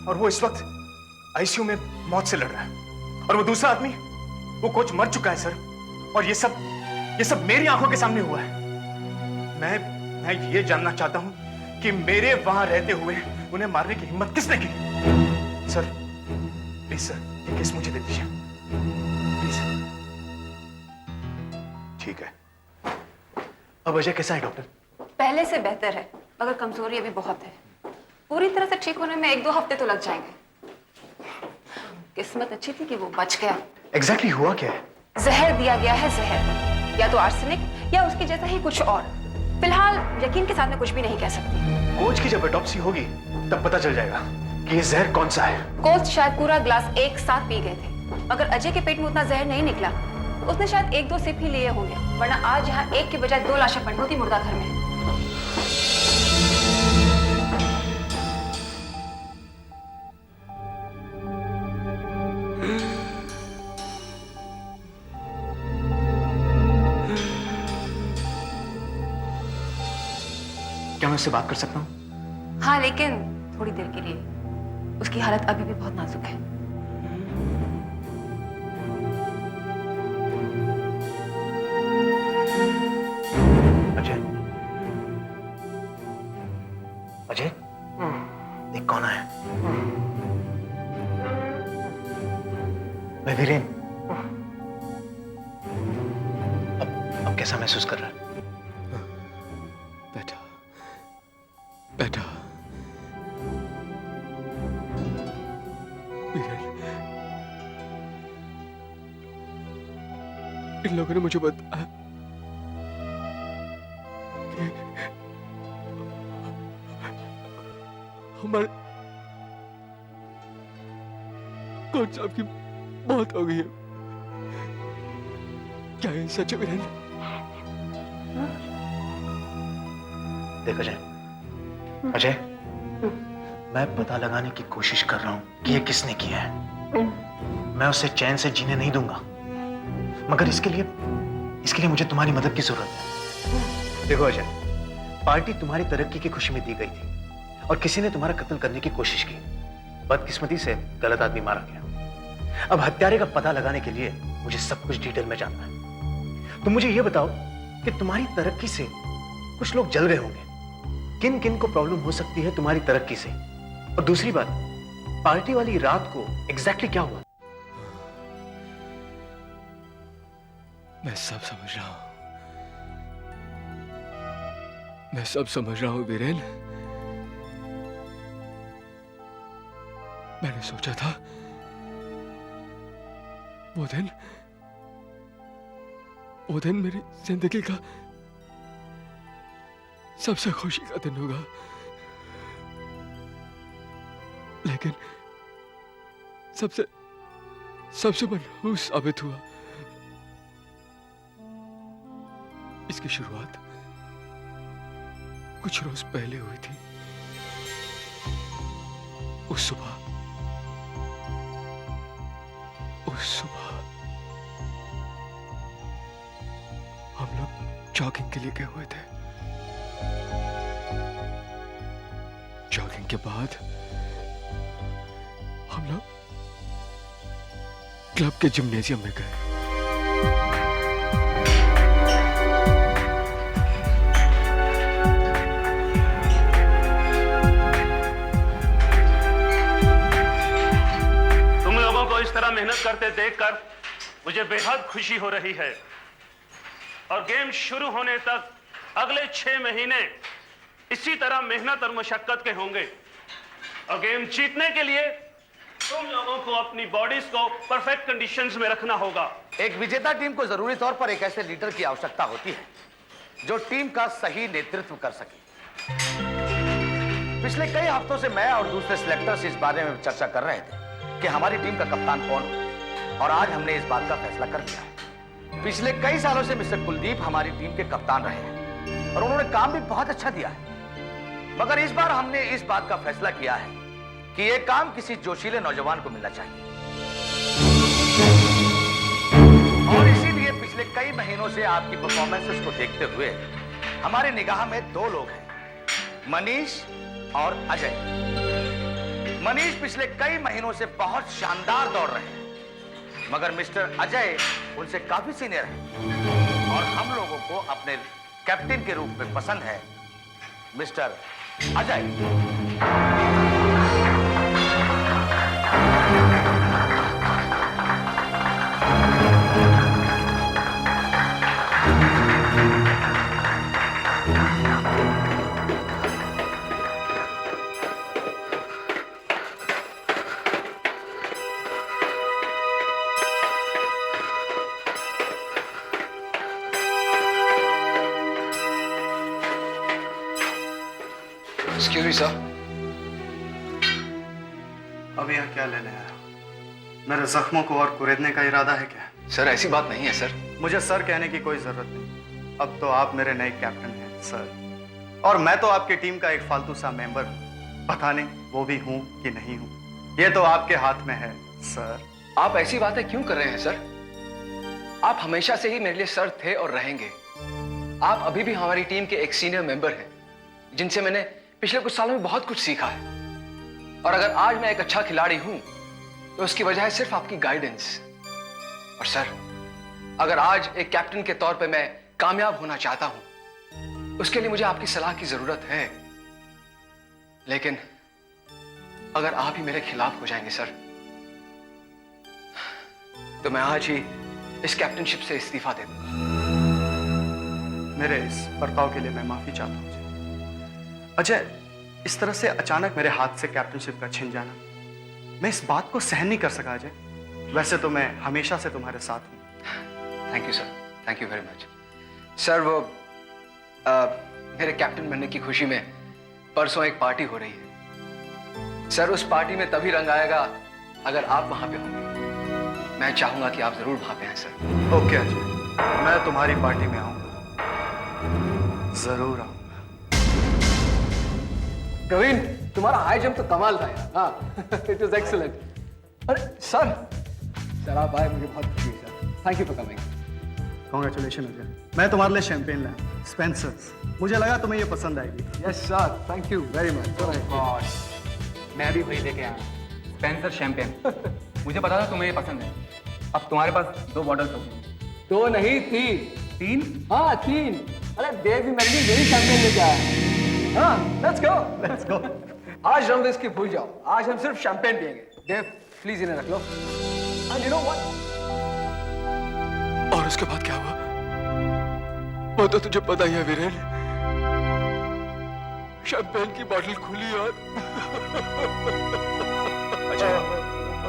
और वो इस वक्त आईसीयू में मौत से लड़ रहा है। और वो दूसरा आदमी, वो कोच मर चुका है सर, और ये सब मेरी आंखों के सामने हुआ है। मैं ये जानना चाहता हूं कि मेरे वहां रहते हुए उन्हें मारने की हिम्मत किसने की? सर प्लीज सर, ये केस मुझे दे दीजिए प्लीज। ठीक है। अब अजय कैसा है डॉक्टर? पहले से बेहतर है, मगर कमजोरी अभी बहुत है। पूरी तरह से ठीक होने में 1-2 हफ्ते तो लग जाएंगे। किस्मत अच्छी थी कि वो बच गया। एग्जैक्टली हुआ क्या है? जहर दिया गया है, जहर, या तो आर्सेनिक या उसके जैसा ही कुछ और। फिलहाल यकीन के साथ मैं कुछ भी नहीं कह सकती। कोच की जब ऑटोप्सी होगी तब पता चल जाएगा कि ये जहर कौन सा है। कोच शायद पूरा ग्लास एक साथ पी गए थे, मगर अजय के पेट में उतना जहर नहीं निकला। उसने शायद 1-2 सिप ही लिए होंगे, वरना आज यहाँ एक के बजाय 2 लाशें पड़ी होती मुर्दा घर में। क्या मैं उससे बात कर सकता हूँ? हाँ, लेकिन थोड़ी देर के लिए। उसकी हालत अभी भी बहुत नाजुक है। अजय, अजय, देख कौन आया। मैं वीरेन। अब कैसा महसूस कर रहा है? बेटा, इन लोगों ने मुझे बताया कि कौन साहब की मौत हो गई है। क्या ये सच है वीरेन? देख अजय, अजय, मैं पता लगाने की कोशिश कर रहा हूं कि ये किसने किया है। मैं उसे चैन से जीने नहीं दूंगा, मगर इसके लिए मुझे तुम्हारी मदद की जरूरत है। देखो अजय, पार्टी तुम्हारी तरक्की की खुशी में दी गई थी और किसी ने तुम्हारा कत्ल करने की कोशिश की। बदकिस्मती से गलत आदमी मारा गया। अब हत्यारे का पता लगाने के लिए मुझे सब कुछ डिटेल में जानना है। तुम मुझे यह बताओ कि तुम्हारी तरक्की से कुछ लोग जल गए होंगे। किन किन को प्रॉब्लम हो सकती है तुम्हारी तरक्की से? और दूसरी बात, पार्टी वाली रात को एग्जैक्टली क्या हुआ? मैं सब समझ रहा हूं, मैं सब समझ रहा हूं वीरेन। मैंने सोचा था वो दिन मेरी जिंदगी का सबसे खुशी का दिन होगा, लेकिन सबसे मनहूस साबित हुआ। इसकी शुरुआत कुछ रोज पहले हुई थी। उस सुबह हम लोग जॉगिंग के लिए गए हुए थे। जॉगिंग के बाद हम लोग क्लब के जिम्नेजियम में गए। तुम लोगों को इस तरह मेहनत करते देखकर मुझे बेहद खुशी हो रही है और गेम शुरू होने तक अगले 6 महीने इसी तरह मेहनत और मशक्कत के होंगे। और गेम जीतने के लिए तुम लोगों को अपनी बॉडीज को परफेक्ट कंडीशंस में रखना होगा। एक विजेता टीम को जरूरी तौर पर एक ऐसे लीडर की आवश्यकता होती है जो टीम का सही नेतृत्व कर सके। पिछले कई हफ्तों से मैं और दूसरे सिलेक्टर्स इस बारे में चर्चा कर रहे थे कि हमारी टीम का कप्तान कौन हो, और आज हमने इस बात का फैसला कर लिया है। पिछले कई सालों से मिस्टर कुलदीप हमारी टीम के कप्तान रहे हैं और उन्होंने काम भी बहुत अच्छा दिया है, मगर इस बार हमने इस बात का फैसला किया है कि यह काम किसी जोशीले नौजवान को मिलना चाहिए। और इसीलिए पिछले कई महीनों से आपकी परफॉर्मेंसेस को देखते हुए हमारी निगाह में 2 लोग हैं, मनीष और अजय। मनीष पिछले कई महीनों से बहुत शानदार दौड़ रहे हैं, मगर मिस्टर अजय उनसे काफी सीनियर हैं और हम लोगों को अपने कैप्टन के रूप में पसंद है mister Ajay. Excuse me sir. अब यह क्या लेने आया? मेरे जख्मों को और कुरेदने का इरादा है क्या? सर ऐसी बात नहीं है सर। मुझे सर कहने की कोई जरूरत नहीं। अब तो आप मेरे नए कैप्टन हैं सर, और मैं तो आपकी टीम का एक फालतू सा मेंबर हूँ। पता नहीं वो भी हूँ कि नहीं हूँ, ये तो आपके हाथ में है सर। आप ऐसी बातें क्यों कर रहे हैं सर? आप हमेशा से ही मेरे लिए सर थे और रहेंगे। आप अभी भी हमारी टीम के एक सीनियर मेंबर हैं जिनसे मैंने पिछले कुछ सालों में बहुत कुछ सीखा है। और अगर आज मैं एक अच्छा खिलाड़ी हूं तो उसकी वजह है सिर्फ आपकी गाइडेंस। और सर, अगर आज एक कैप्टन के तौर पे मैं कामयाब होना चाहता हूं, उसके लिए मुझे आपकी सलाह की जरूरत है। लेकिन अगर आप ही मेरे खिलाफ हो जाएंगे सर, तो मैं आज ही इस कैप्टनशिप से इस्तीफा दे दूंगा। मेरे इस बर्ताव के लिए मैं माफी चाहता हूँ अजय। इस तरह से अचानक मेरे हाथ से कैप्टनशिप का छिन जाना, मैं इस बात को सहन नहीं कर सका अजय। वैसे तो मैं हमेशा से तुम्हारे साथ हूं। Thank you sir, thank you very much sir. वो मेरे कैप्टन बनने की खुशी में परसों एक पार्टी हो रही है सर। उस पार्टी में तभी रंग आएगा अगर आप वहां पे होंगे। मैं चाहूंगा कि आप जरूर वहां पे आए सर। ओके अजय, मैं तुम्हारी पार्टी में आऊंगा, जरूर आऊंगा। प्रवीण, तुम्हारा हाई जंप तो कमाल था यार। हाँ, इट वाज एक्सीलेंट। अरे सर आप आए, मुझे बहुत खुशी हुई sir. Thank you for coming. Congratulation Ajay, मैं तुम्हारे लिए शैंपेन लाया, स्पेंसर्स। मुझे लगा तुम्हें ये पसंद आएगी। Yes sir, thank you very much. मैं भी वही लेके आया, स्पेंसर शैंपेन। मुझे पता था तुम्हें ये पसंद है। अब तुम्हारे पास 2 बॉटल्स हो गई। 2 नहीं 3। हाँ 3। अरे देव भी मेरे लिए यही शैंपेन लेके आया। हाँ, लेट्स गो। आज हम इसकी भूल जाओ, आज हम सिर्फ शैंपेन पिएंगे। देव प्लीज इन्हें रख लो। And you know what? और उसके बाद क्या हुआ वो तो तुझे पता ही है वीरेन। शैंपेन की बोतल खुली और अजय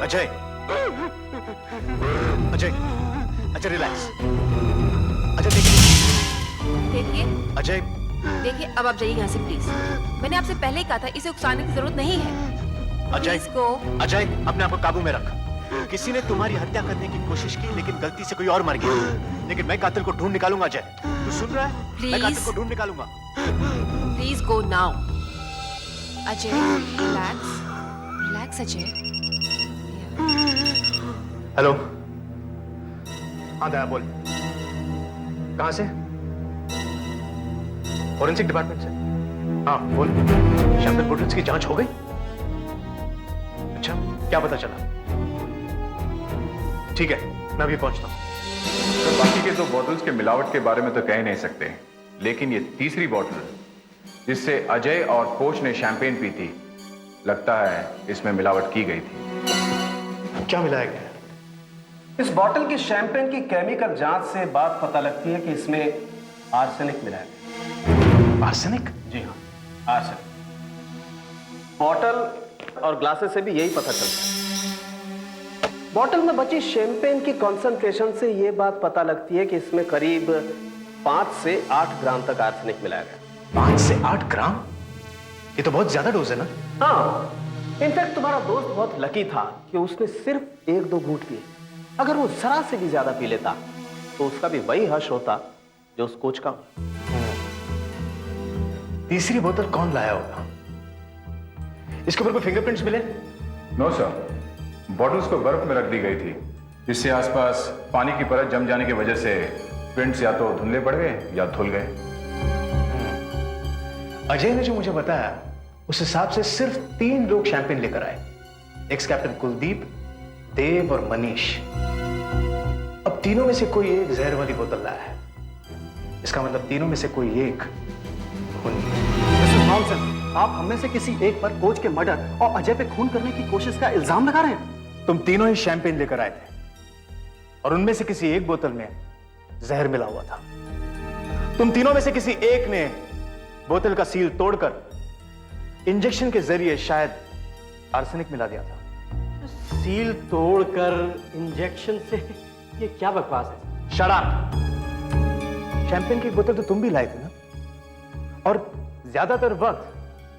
अजय अजय अजय रिलैक्स। अजय देखिए अजय देखिए, अब आप जाइए यहाँ से प्लीज। मैंने आपसे पहले ही कहा था इसे उकसाने की जरूरत नहीं है। अजय इसको अजय अपने आप को काबू में रख। किसी ने तुम्हारी हत्या करने की कोशिश की, लेकिन गलती से कोई और मर गया। लेकिन मैं कातिल को ढूंढ निकालूंगा अजय, तू सुन रहा है? Please. मैं कातिल को ढूंढ निकालूंगा। Please go now. Ajay relax Ajay. Hello, हाँ दया बोल। कहाँ से? फॉरेंसिक डिपार्टमेंट से। हाँ बोल। शैंपेन बोतल्स की जांच हो गई? अच्छा, क्या पता चला? ठीक है, मैं अभी पहुंचता हूँ। तो बाकी के 2 बॉटल्स के मिलावट के बारे में तो कह ही नहीं सकते, लेकिन ये तीसरी बॉटल जिससे अजय और कोच ने शैंपेन पी थी, लगता है इसमें मिलावट की गई थी। क्या मिलाया गया? इस बॉटल की शैंपेन की केमिकल जांच से बात पता लगती है कि इसमें आर्सेनिक मिलाया गया। आर्सेनिक? जी हाँ, आर्सेनिक। बॉटल और ग्लासेस से भी यही पता चलता है। बॉटल में बची शैंपेन की कंसंट्रेशन से यह बात पता लगती है कि इसमें करीब 5 से 8 ग्राम तक आर्सेनिक मिलाया गया। 5 से 8 ग्राम? ये तो बहुत ज्यादा डोज है ना? हाँ, इनफैक्ट तुम्हारा दोस्त बहुत लकी था कि उसने सिर्फ 1-2 घूंट पिए। अगर वो जरा से भी ज्यादा पी लेता तो उसका भी वही हश होता जो उस कोच का। तीसरी बोतल कौन लाया होगा? इसके ऊपर कोई फिंगरप्रिंट्स मिले? नो सर, बॉटल्स को बर्फ में रख दी गई थी, जिससे आसपास पानी की परत जम जाने की वजह से प्रिंट्स या तो धुंधले पड़ गए या धुल गए। अजय ने जो मुझे बताया उस हिसाब से सिर्फ 3 लोग शैंपेन लेकर आए, एक्स कैप्टन कुलदीप, देव और मनीष। अब तीनों में से कोई एक जहर वाली बोतल लाया है। इसका मतलब तीनों में से कोई एक आप हम में से किसी एक पर कोच के मर्डर और अजय पे खून करने की कोशिश का इल्जाम लगा रहे हैं। तुम तीनों ही शैंपेन लेकर आए थे और उनमें से किसी एक बोतल में जहर मिला हुआ था। तुम तीनों में से किसी एक ने बोतल का सील तोड़कर इंजेक्शन के जरिए शायद आर्सेनिक मिला दिया था। सील तोड़कर इंजेक्शन से? ये क्या बकवास है? Shut up! शैंपेन की बोतल तो तुम भी लाए थे ना, और ज्यादातर वक्त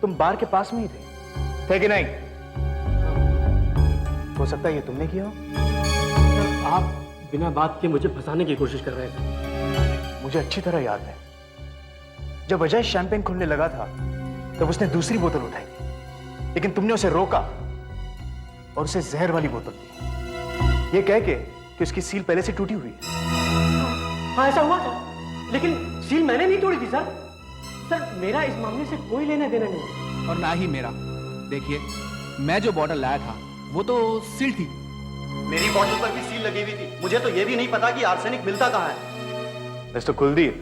तुम बार के पास में ही थे कि नहीं? हो सकता है ये तुमने किया हो। आप बिना बात के मुझे फंसाने की कोशिश कर रहे थे। मुझे अच्छी तरह याद है, जब अजय शैंपेन खोलने लगा था तब उसने दूसरी बोतल उठाई थी, लेकिन तुमने उसे रोका और उसे जहर वाली बोतल दी, ये कह के कि उसकी सील पहले से टूटी हुई है। हाँ ऐसा हुआ था, लेकिन सील मैंने नहीं तोड़ी थी सर। सर मेरा इस मामले से कोई लेना देना नहीं, और ना ही मेरा। देखिए, मैं जो बॉटल लाया था वो तो सील थी। मेरी बॉटल पर भी सील लगी हुई थी। मुझे तो यह भी नहीं पता कि आर्सेनिक मिलता कहाँ है। मिस्टर कुलदीप,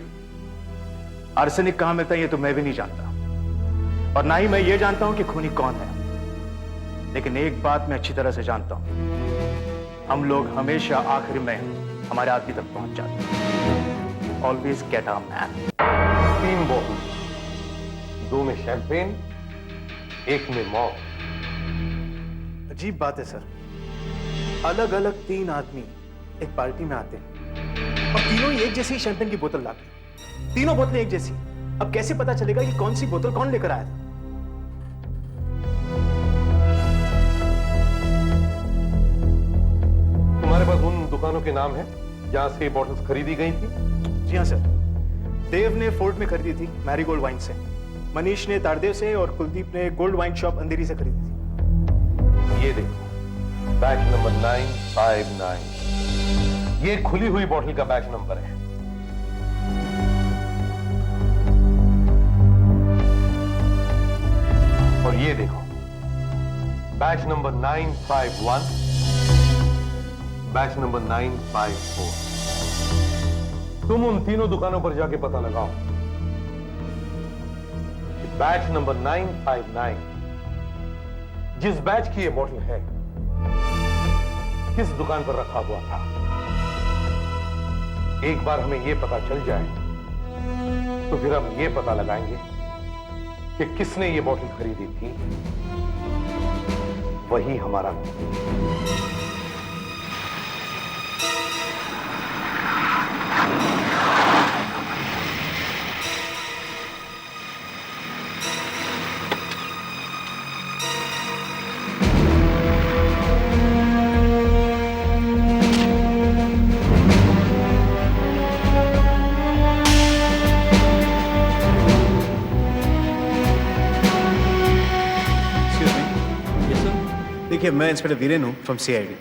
आर्सेनिक कहां मिलता है ये तो मैं भी नहीं जानता, और ना ही मैं ये जानता हूं कि खूनी कौन है। लेकिन एक बात मैं अच्छी तरह से जानता हूं, हम लोग हमेशा आखिर में हमारे आदमी तक पहुंच जाते हैं। Always get our man. 3 bottle, 2 में शैंपेन, 1 में मौत। अजीब बात है सर, अलग अलग 3 आदमी एक पार्टी में आते हैं और तीनों ही एक जैसी शैंपेन की बोतल लाते हैं। तीनों बोतलें एक जैसी। अब कैसे पता चलेगा कि कौन सी बोतल कौन लेकर आया था? तुम्हारे पास उन दुकानों के नाम है जहां से ये बॉटल्स खरीदी गई थी? जी हाँ सर। देव ने फोर्ट में खरीदी थी मैरीगोल्ड वाइन से, मनीष ने तारदेव से और कुलदीप ने गोल्ड वाइन शॉप अंधेरी से खरीदी थी। ये देखो, बैच नंबर 959, ये खुली हुई बॉटल का बैच नंबर है। और ये देखो, बैच नंबर 951, बैच नंबर 954। तुम उन तीनों दुकानों पर जाके पता लगाओ कि बैच नंबर 959 जिस बैच की ये बॉटल है किस दुकान पर रखा हुआ था। एक बार हमें ये पता चल जाए तो फिर हम ये पता लगाएंगे कि किसने ये बॉटल खरीदी थी, वही हमारा देखिए, मैं इंस्पेक्टर वीरेन हूँ फ्रॉम सीआईडी।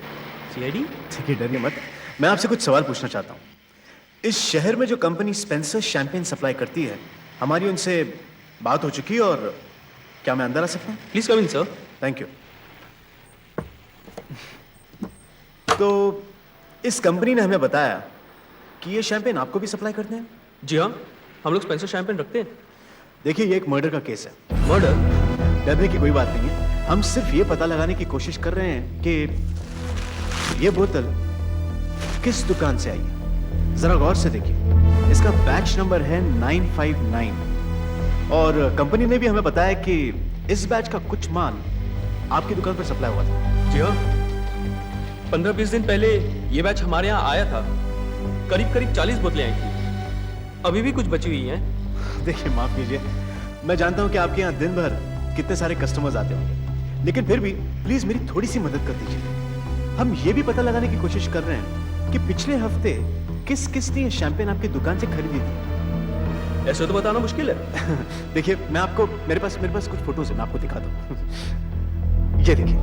सीआईडी? ठीक है, डरिए मत। मैं आपसे कुछ सवाल पूछना चाहता हूँ। इस शहर में जो कंपनी स्पेंसर शैंपेन सप्लाई करती है, हमारी उनसे बात हो चुकी है और क्या मैं अंदर आ सकता हूँ? Please come in sir. Thank you. तो इस कंपनी ने हमें बताया कि ये शैंपेन आपको भी सप्लाई करते हैं? जी हाँ, हम लोग स्पेंसर शैंपेन रखते हैं। देखिए, ये एक मर्डर का केस है। मर्डर? डरने की कोई बात नहीं है। हम सिर्फ ये पता लगाने की कोशिश कर रहे हैं कि ये बोतल किस दुकान से आई है। जरा गौर से देखिए, इसका बैच नंबर है 959 और कंपनी ने भी हमें बताया कि इस बैच का कुछ माल आपकी दुकान पर सप्लाई हुआ था। जी हाँ, 15-20 दिन पहले ये बैच हमारे यहाँ आया था। करीब 40 बोतलें आई थी, अभी भी कुछ बची हुई हैं। देखिए, माफ कीजिए, मैं जानता हूँ कि आपके यहाँ दिन भर कितने सारे कस्टमर्स आते होंगे, लेकिन फिर भी प्लीज मेरी थोड़ी सी मदद कर दीजिए। हम ये भी पता लगाने की कोशिश कर रहे हैं कि पिछले हफ्ते किस किस ने शैंपेन आपकी दुकान से खरीदी थी। ऐसे तो बताना मुश्किल है। देखिए, मैं आपको मेरे पास कुछ फोटोज है, मैं आपको दिखाता हूँ। ये देखिए,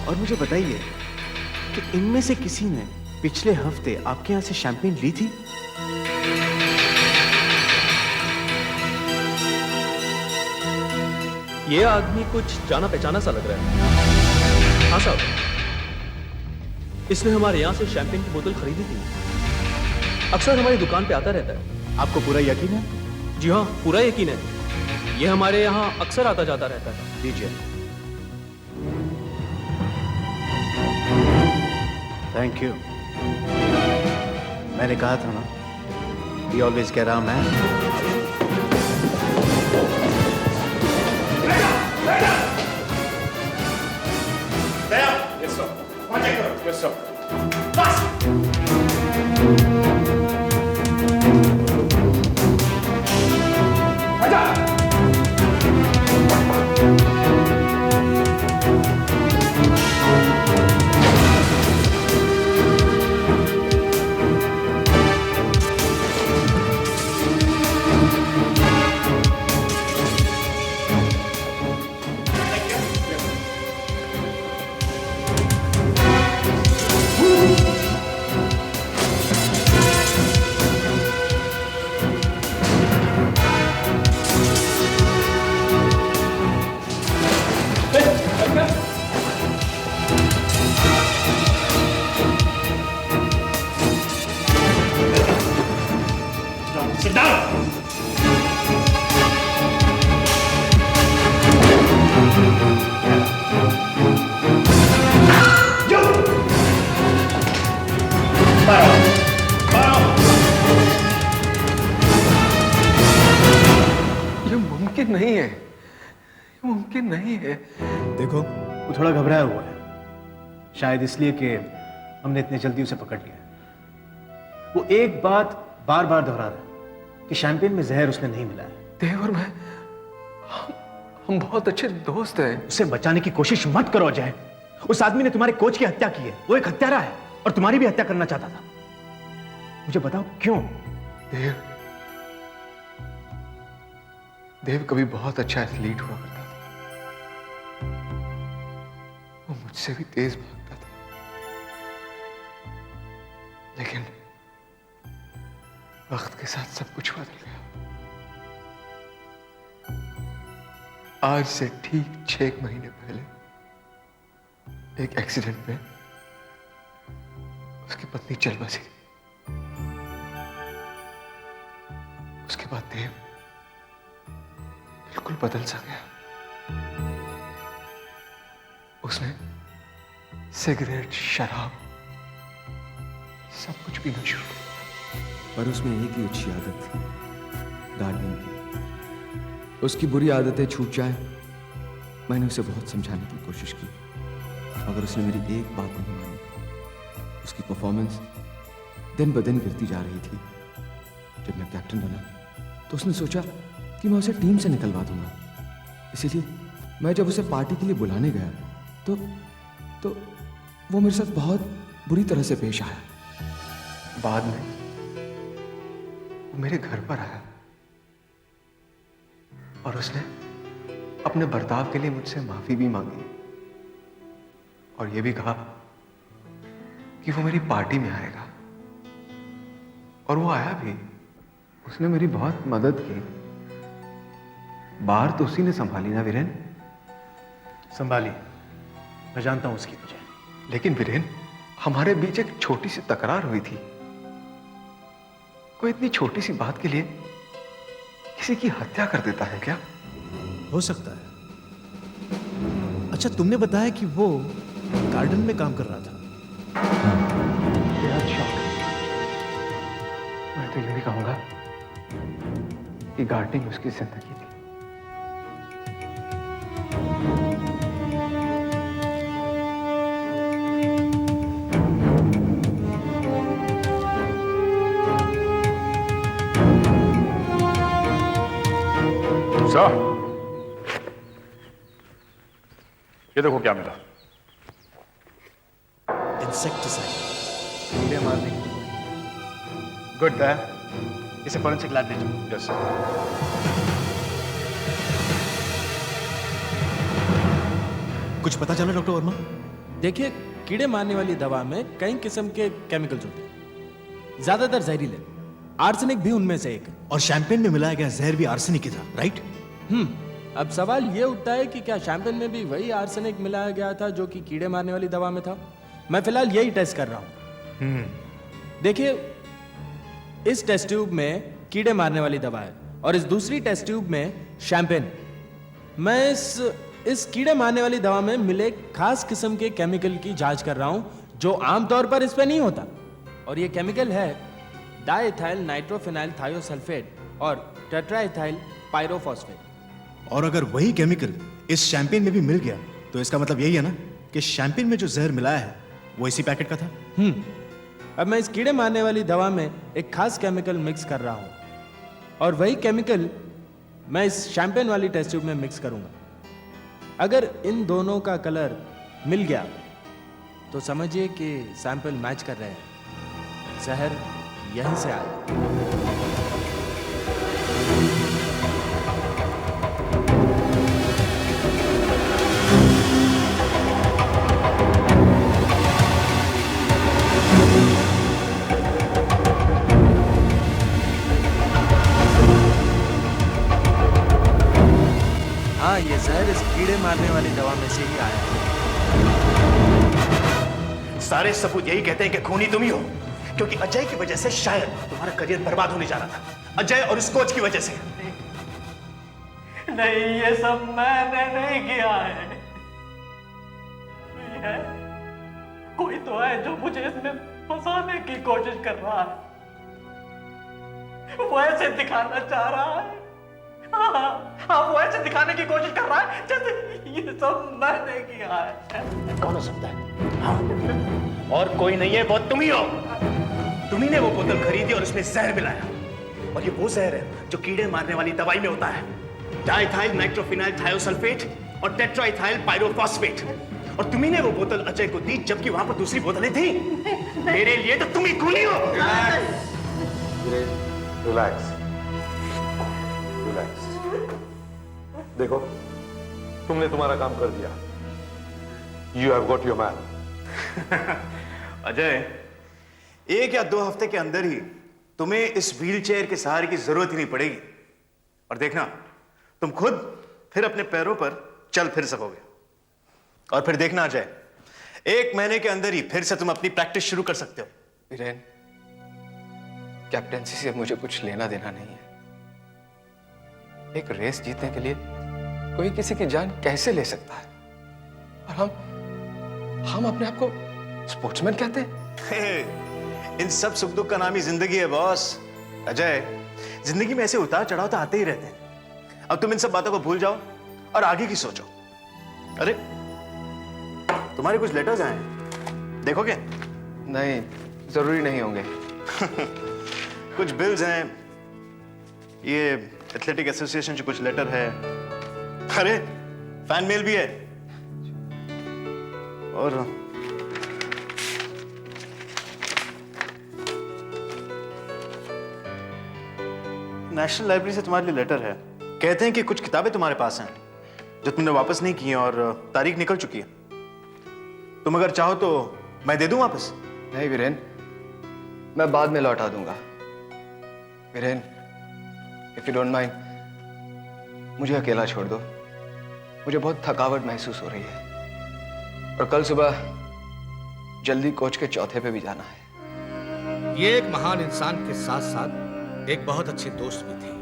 और मुझे बताइए कि इनमें से किसी ने पिछले हफ्ते आपके यहाँ से शैंपेन ली थी? ये आदमी कुछ जाना पहचाना सा लग रहा है। हाँ साहब, इसने हमारे यहाँ से शैंपेन की बोतल खरीदी थी। अक्सर हमारी दुकान पे आता रहता है। आपको पूरा यकीन है? जी हाँ, पूरा यकीन है। ये हमारे यहाँ अक्सर आता जाता रहता है। दीजिए। Thank you. मैंने कहा था ना, he always get around, man. Yes, sir. Contact her. Yes, sir. Fast! Sit down! ये मुमकिन नहीं है, मुमकिन नहीं है। देखो, वो थोड़ा घबराया हुआ है, शायद इसलिए कि हमने इतने जल्दी उसे पकड़ लिया। वो एक बात बार बार दोहरा रहा है कि शैंपेन में जहर उसने नहीं मिला है। देव और मैं, हम बहुत अच्छे दोस्त हैं। उसे बचाने की कोशिश मत करो अजय, उस आदमी ने तुम्हारे कोच की हत्या की है। वो एक हत्यारा है और तुम्हारी भी हत्या करना चाहता था। मुझे बताओ क्यों? देव कभी बहुत अच्छा एथलीट हुआ करता था। वो मुझसे भी तेज भागता था, लेकिन वक्त के साथ सब कुछ बदल गया। आज से ठीक 6 महीने पहले एक एक्सीडेंट में उसकी पत्नी चल बसी। उसके बाद देव बिल्कुल बदल सा गया। उसने सिगरेट, शराब सब कुछ पीना शुरू किया। पर उसमें एक ही अच्छी आदत थी, गार्डनिंग की। उसकी बुरी आदतें छूट जाए, मैंने उसे बहुत समझाने की कोशिश की, मगर उसने मेरी एक बात नहीं मानी। उसकी परफॉर्मेंस दिन ब दिन गिरती जा रही थी। जब मैं कैप्टन बना तो उसने सोचा कि मैं उसे टीम से निकलवा दूंगा। इसीलिए मैं जब उसे पार्टी के लिए बुलाने गया तो वो मेरे साथ बहुत बुरी तरह से पेश आया। बाद में वो मेरे घर पर आया और उसने अपने बर्ताव के लिए मुझसे माफी भी मांगी और ये भी कहा कि वो मेरी पार्टी में आएगा। और वो आया भी। उसने मेरी बहुत मदद की। बाहर तो उसी ने संभाली ना वीरेन? संभाली, मैं जानता हूं उसकी वजह। लेकिन वीरेन, हमारे बीच एक छोटी सी तकरार हुई थी। कोई इतनी छोटी सी बात के लिए किसी की हत्या कर देता है क्या? हो सकता है। अच्छा, तुमने बताया कि वो गार्डन में काम कर रहा था। मैं तो यूं ही कहूंगा कि गार्डनिंग उसकी जिंदगी थी। सर, ये देखो क्या मिला। इंसेक्टिसाइड। कीड़े मारने की। गुड दया, इसे फॉरेंसिक लैब ले जाओ। Yes sir. कुछ पता चला डॉक्टर वर्मा? देखिए, कीड़े मारने वाली दवा में कई किस्म के केमिकल्स होते हैं, ज्यादातर जहरीले। आर्सेनिक भी उनमें से एक है। और शैंपेन में मिलाया गया जहर भी आर्सेनिक ही था, राइट? अब सवाल ये उठता है कि क्या शैंपेन में भी वही आर्सेनिक मिलाया गया था जो कि कीड़े मारने वाली दवा में था? मैं फिलहाल यही टेस्ट कर रहा हूं। देखिए, इस टेस्ट ट्यूब में कीड़े मारने वाली दवा है और इस दूसरी टेस्ट ट्यूब में शैंपेन। मैं इस कीड़े मारने वाली दवा में मिले खास किस्म के केमिकल की जांच कर रहा हूं जो आमतौर पर इस पे नहीं होता। और ये केमिकल है डाइएथाइल नाइट्रोफिनाइल थायोसल्फेट और टेट्राइथाइल पायरोफॉस्फेट। और अगर वही केमिकल इस शैंपेन में भी मिल गया तो इसका मतलब यही है ना कि शैंपेन में जो जहर मिलाया है वो इसी पैकेट का था। अब मैं इस कीड़े मारने वाली दवा में एक खास केमिकल मिक्स कर रहा हूं और वही केमिकल मैं इस शैंपेन वाली टेस्ट ट्यूब में मिक्स करूंगा। अगर इन दोनों का कलर मिल गया तो समझिए कि सैंपल मैच कर रहे हैं। जहर यहीं से आया। हाँ, ये जहर इस कीड़े मारने वाली दवा में से ही आया। सारे सबूत यही कहते हैं कि खूनी तुम ही हो, क्योंकि अजय की वजह से शायद तुम्हारा करियर बर्बाद होने जा रहा था। अजय और उस कोच की वजह से। नहीं, ये सब मैंने नहीं किया है। कोई तो है जो मुझे इसमें फंसाने की कोशिश कर रहा है। वो ऐसे दिखाना चाह रहा है। हाँ, वो ऐसे दिखाने की कोशिश कर रहा है जैसे ये सब मैंने किया है। कौन हो सकता है? हाँ, और कोई नहीं है, वो तुम ही हो। तुम्ही ने वो बोतल खरीदी और उसमें जहर मिलाया। और ये वो जहर है जो कीड़े मारने वाली दवाई में होता है। डाइथाइल नाइट्रोफिनाइल थायोसल्फेट और टेट्राइथाइल पायरोफॉस्फेट। और तुम्ही ने वो बोतल अजय को दी जबकि वहां पर दूसरी बोतलें थी। मेरे लिए तो तुम ही खूनी हो। Relax, relax. देखो, तुमने तुम्हारा काम कर दिया। You have got your man. Ajay, 1 या 2 हफ्ते के अंदर ही तुम्हें इस व्हीलचेयर के सहारे की जरूरत ही नहीं पड़ेगी। और देखना, तुम खुद फिर अपने पैरों पर चल फिर सकोगे। और फिर देखना अजय, 1 महीने के अंदर ही फिर से तुम अपनी प्रैक्टिस शुरू कर सकते हो। वीरेन, कैप्टेंसी से मुझे कुछ लेना देना नहीं है। एक रेस जीतने के लिए कोई किसी की जान कैसे ले सकता है? और हम अपने आप को स्पोर्ट्समैन कहते हैं। इन सब सुख दुख का नाम ही जिंदगी है बॉस। अजय, जिंदगी में ऐसे उतार चढ़ाव तो आते ही रहते हैं। अब तुम इन सब बातों को भूल जाओ और आगे की सोचो। अरे, तुम्हारे कुछ लेटर्स आए हैं, देखोगे? नहीं, जरूरी नहीं होंगे। कुछ बिल्स हैं, ये एथलेटिक एसोसिएशन से कुछ लेटर है, अरे फैन मेल भी है, और नेशनल लाइब्रेरी से तुम्हारे लिए लेटर है। कहते हैं कि कुछ किताबें तुम्हारे पास हैं जो तुमने वापस नहीं की हैं और तारीख निकल चुकी है। तुम अगर चाहो तो मैं दे दूं वापस। नहीं वीरेन, मैं बाद में लौटा दूंगा। Viren, if you don't mind, मुझे अकेला छोड़ दो। मुझे बहुत थकावट महसूस हो रही है और कल सुबह जल्दी कोच के चौथे पे भी जाना है। ये एक महान इंसान के साथ साथ एक बहुत अच्छे दोस्त भी थे।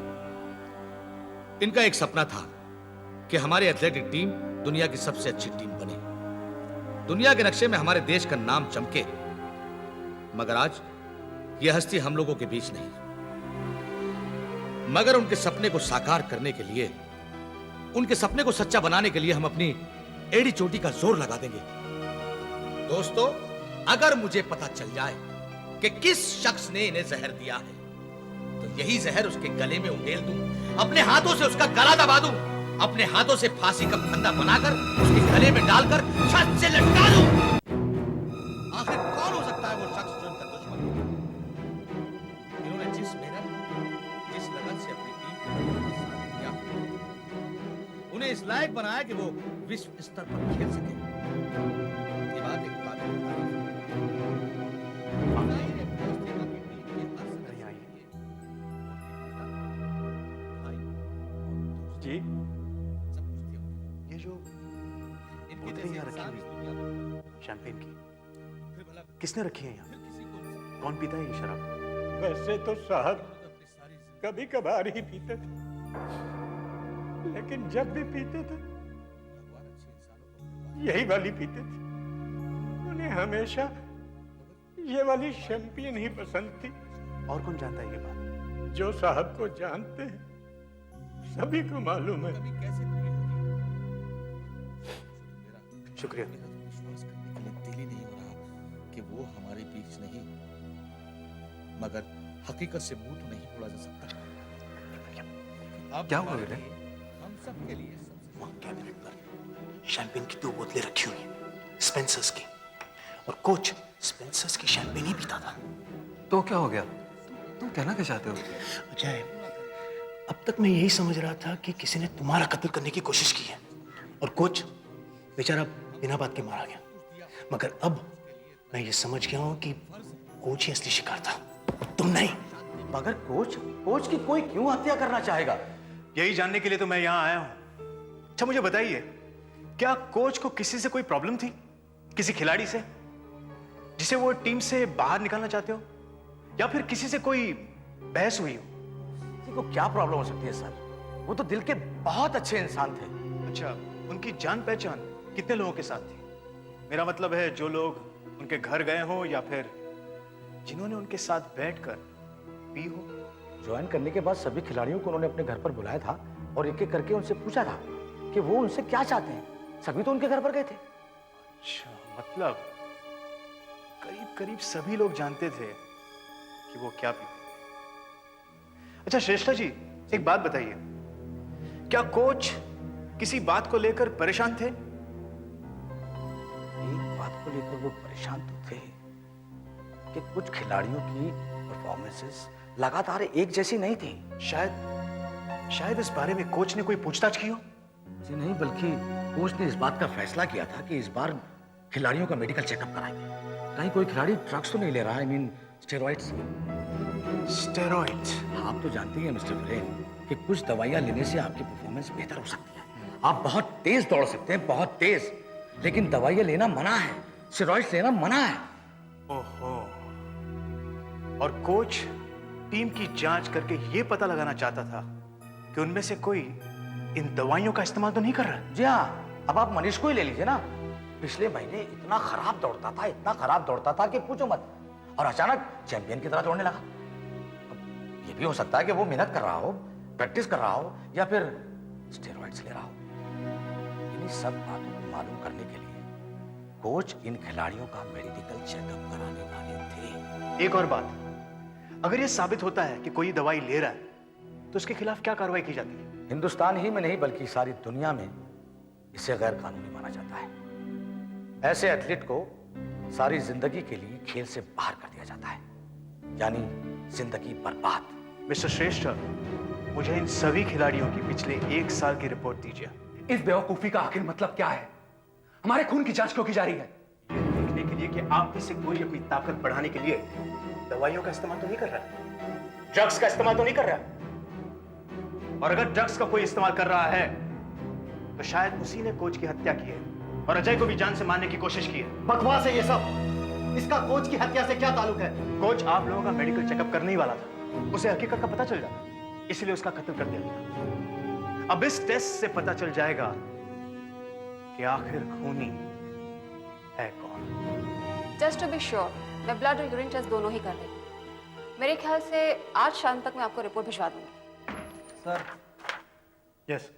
इनका एक सपना था कि हमारी एथलेटिक टीम दुनिया की सबसे अच्छी टीम बने, दुनिया के नक्शे में हमारे देश का नाम चमके। मगर आज यह हस्ती हम लोगों के बीच नहीं। मगर उनके सपने को साकार करने के लिए, उनके सपने को सच्चा बनाने के लिए हम अपनी एड़ी चोटी का जोर लगा देंगे। दोस्तों, अगर मुझे पता चल जाए कि किस शख्स ने इन्हें जहर दिया है तो यही जहर उसके गले में उंडेल दूं, अपने हाथों से उसका गला दबा दूं, अपने हाथों से फांसी का फंदा बनाकर उसके गले में डालकर छत से लटका दूं। आखिर कौन हो सकता है वो शख्स जो इनका दुश्मन है? इन्होंने जिस मेहनत, जिस लगन से अपनी टीम को साथ दिया, उन्हें इस लायक बनाया कि वो विश्व स्तर पर खेल सके। ये बात एक जी, ये जो बोतलें यहाँ रखी हुई शैंपेन की, किसने रखी है यहाँ? कौन पीता है ये शराब? वैसे तो साहब कभी कभार ही पीते थे, लेकिन जब भी पीते थे यही वाली पीते थे। उन्हें हमेशा ये वाली शैंपेन ही पसंद थी। और कौन जानता है ये बात? जो साहब को जानते हैं सभी को मालूम है। शुक्रिया। विश्वास करने के लिए दिल ही नहीं हो रहा कि वो हमारे बीच नहीं, मगर हकीकत से मुंह तो नहीं मोड़ा जा सकता। क्या हुआ बेटे? हम सब के लिए वहां कैबिनेट पर शैंपेन की 2 बोतलें रखी हुई हैं, स्पेंसर्स की, और कोच स्पेंसर्स की शैंपेन ही पीता था। तो क्या हो गया? तुम कहना क्या चाहते हो? अजय, अब तक मैं यही समझ रहा था कि किसी ने तुम्हारा कत्ल करने की कोशिश की है और कोच बेचारा बिना बात के मारा गया। मगर अब मैं ये समझ गया हूं कि कोच ही असली शिकार था, तुम नहीं। मगर कोच की कोई क्यों हत्या करना चाहेगा? यही जानने के लिए तो मैं यहां आया हूं। अच्छा मुझे बताइए, क्या कोच को किसी से कोई प्रॉब्लम थी, किसी खिलाड़ी से जिसे वो टीम से बाहर निकालना चाहते हो, या फिर किसी से कोई बहस हुई हो? किसी को क्या प्रॉब्लम हो सकती है सर? वो तो दिल के बहुत अच्छे इंसान थे। अच्छा, उनकी जान पहचान कितने लोगों के साथ थी? मेरा मतलब है जो लोग उनके घर गए हो या फिर जिन्होंने उनके साथ बैठकर पी हो। ज्वाइन करने के बाद सभी खिलाड़ियों को उन्होंने अपने घर पर बुलाया था और एक एक करके उनसे पूछा था कि वो उनसे क्या चाहते हैं। सभी तो उनके घर पर गए थे। अच्छा, मतलब करीब करीब सभी लोग जानते थे कि वो क्या पीते थे। अच्छा श्रेष्ठा जी, एक बात बताइए, क्या कोच किसी बात को लेकर परेशान थे? लोग परेशान तो थे कि कुछ खिलाड़ियों की परफॉर्मेंसेस लगातार एक जैसी नहीं थी। शायद इस बारे में कोच ने कोई पूछताछ की हो। जी नहीं, बल्कि कोच ने इस बात का फैसला किया था कि इस बार खिलाड़ियों का मेडिकल चेकअप कराएंगे। कहीं कोई खिलाड़ी ड्रग्स तो नहीं ले रहा, आई मीन स्टेरॉइड्स। स्टेरॉइड्स? आप तो जानते ही हैं मिस्टर वीरेन कि कुछ दवाइयां लेने से आपकी परफॉर्मेंस बेहतर हो सकती है। आप बहुत तेज दौड़ सकते हैं, बहुत तेज, लेकिन दवाइयां लेना मना है, स्टेरॉइड्स लेना मना है। ओहो, और कोच टीम की जांच करके यह पता लगाना चाहता था कि उनमें से कोई इन दवाइयों का इस्तेमाल तो नहीं कर रहा। जी हाँ, अब आप मनीष को ही ले लीजिए ना। पिछले महीने इतना खराब दौड़ता था कि पूछो मत, और अचानक चैंपियन की तरह दौड़ने लगा। अब ये भी हो सकता है कि वो मेहनत कर रहा हो, प्रैक्टिस कर रहा हो, या फिर स्टेरॉइड्स ले रहा हो। इन्हीं सब बातों को मालूम करने के लिए कोच इन खिलाड़ियों का मेडिकल चेकअप कराने वाले थे। एक और बात, अगर यह साबित होता है कि कोई दवाई ले रहा है तो उसके खिलाफ क्या कार्रवाई की जाती है? हिंदुस्तान ही में नहीं बल्कि सारी दुनिया में इसे गैर कानूनी माना जाता है। ऐसे एथलीट को सारी जिंदगी के लिए खेल से बाहर कर दिया जाता है, यानी जिंदगी बर्बाद। मिस्टर श्रेष्ठ, मुझे इन सभी खिलाड़ियों की पिछले 1 साल की रिपोर्ट दीजिए। इस बेवकूफी का आखिर मतलब क्या है? हमारे खून की जांच क्यों की जा रही है? देखने के लिए कि आप में से कोई अपनी ताकत बढ़ाने के लिए दवाइयों का इस्तेमाल तो नहीं कर रहा, ड्रग्स का इस्तेमाल तो नहीं कर रहा। और अगर ड्रग्स का कोई इस्तेमाल कर रहा है तो शायद उसी ने कोच की हत्या की है और अजय को भी जान से मारने की कोशिश की है। बकवास है ये सब। इसका कोच की हत्या से क्या ताल्लुक है? कोच आप लोगों का मेडिकल चेकअप करने ही वाला था, उसे हकीकत का पता चल जाता, इसलिए उसका कत्ल कर दिया गया। अब इस टेस्ट से पता चल जाएगा कि आखिर खूनी है कौन। जस्ट टू बी श्योर, मैं ब्लड और यूरिन टेस्ट दोनों ही कर रही हूँ। मेरे ख्याल से आज शाम तक मैं आपको रिपोर्ट भिजवा दूंगी। सर। यस।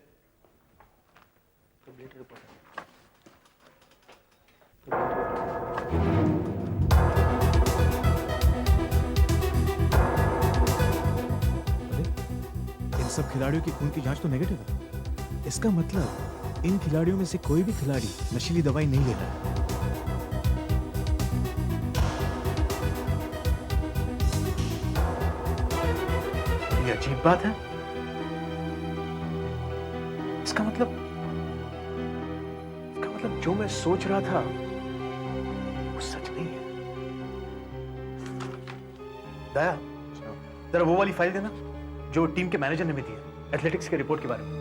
इन सब खिलाड़ियों की खून की जांच तो नेगेटिव है। इसका मतलब इन खिलाड़ियों में से कोई भी खिलाड़ी नशीली दवाई नहीं ले रहा है। ये अजीब बात है। इसका मतलब जो मैं सोच रहा था वो सच नहीं है। दया, जरा वो वाली फाइल देना जो टीम के मैनेजर ने भी दी है, एथलेटिक्स के रिपोर्ट के बारे में।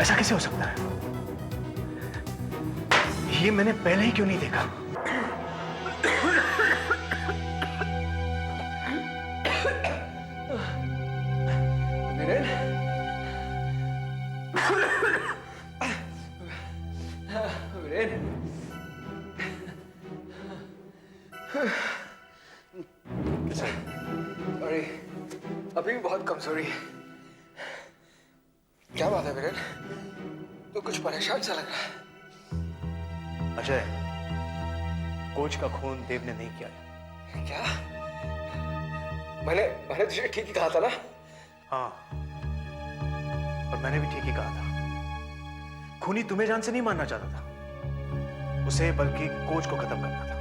ऐसा कैसे हो सकता है? ये मैंने पहले ही क्यों नहीं देखा? वीरेन, वीरेन, अरे अभी भी बहुत कमजोरी है। क्या बात है वीरेन? तो कुछ परेशान सा लग रहा है। अजय, कोच का खून देव ने नहीं किया है। क्या? मैंने तुझे ठीक ही कहा था ना? हाँ, और मैंने भी ठीक ही कहा था। खूनी तुम्हें जान से नहीं मारना चाहता था, उसे बल्कि कोच को खत्म करना था।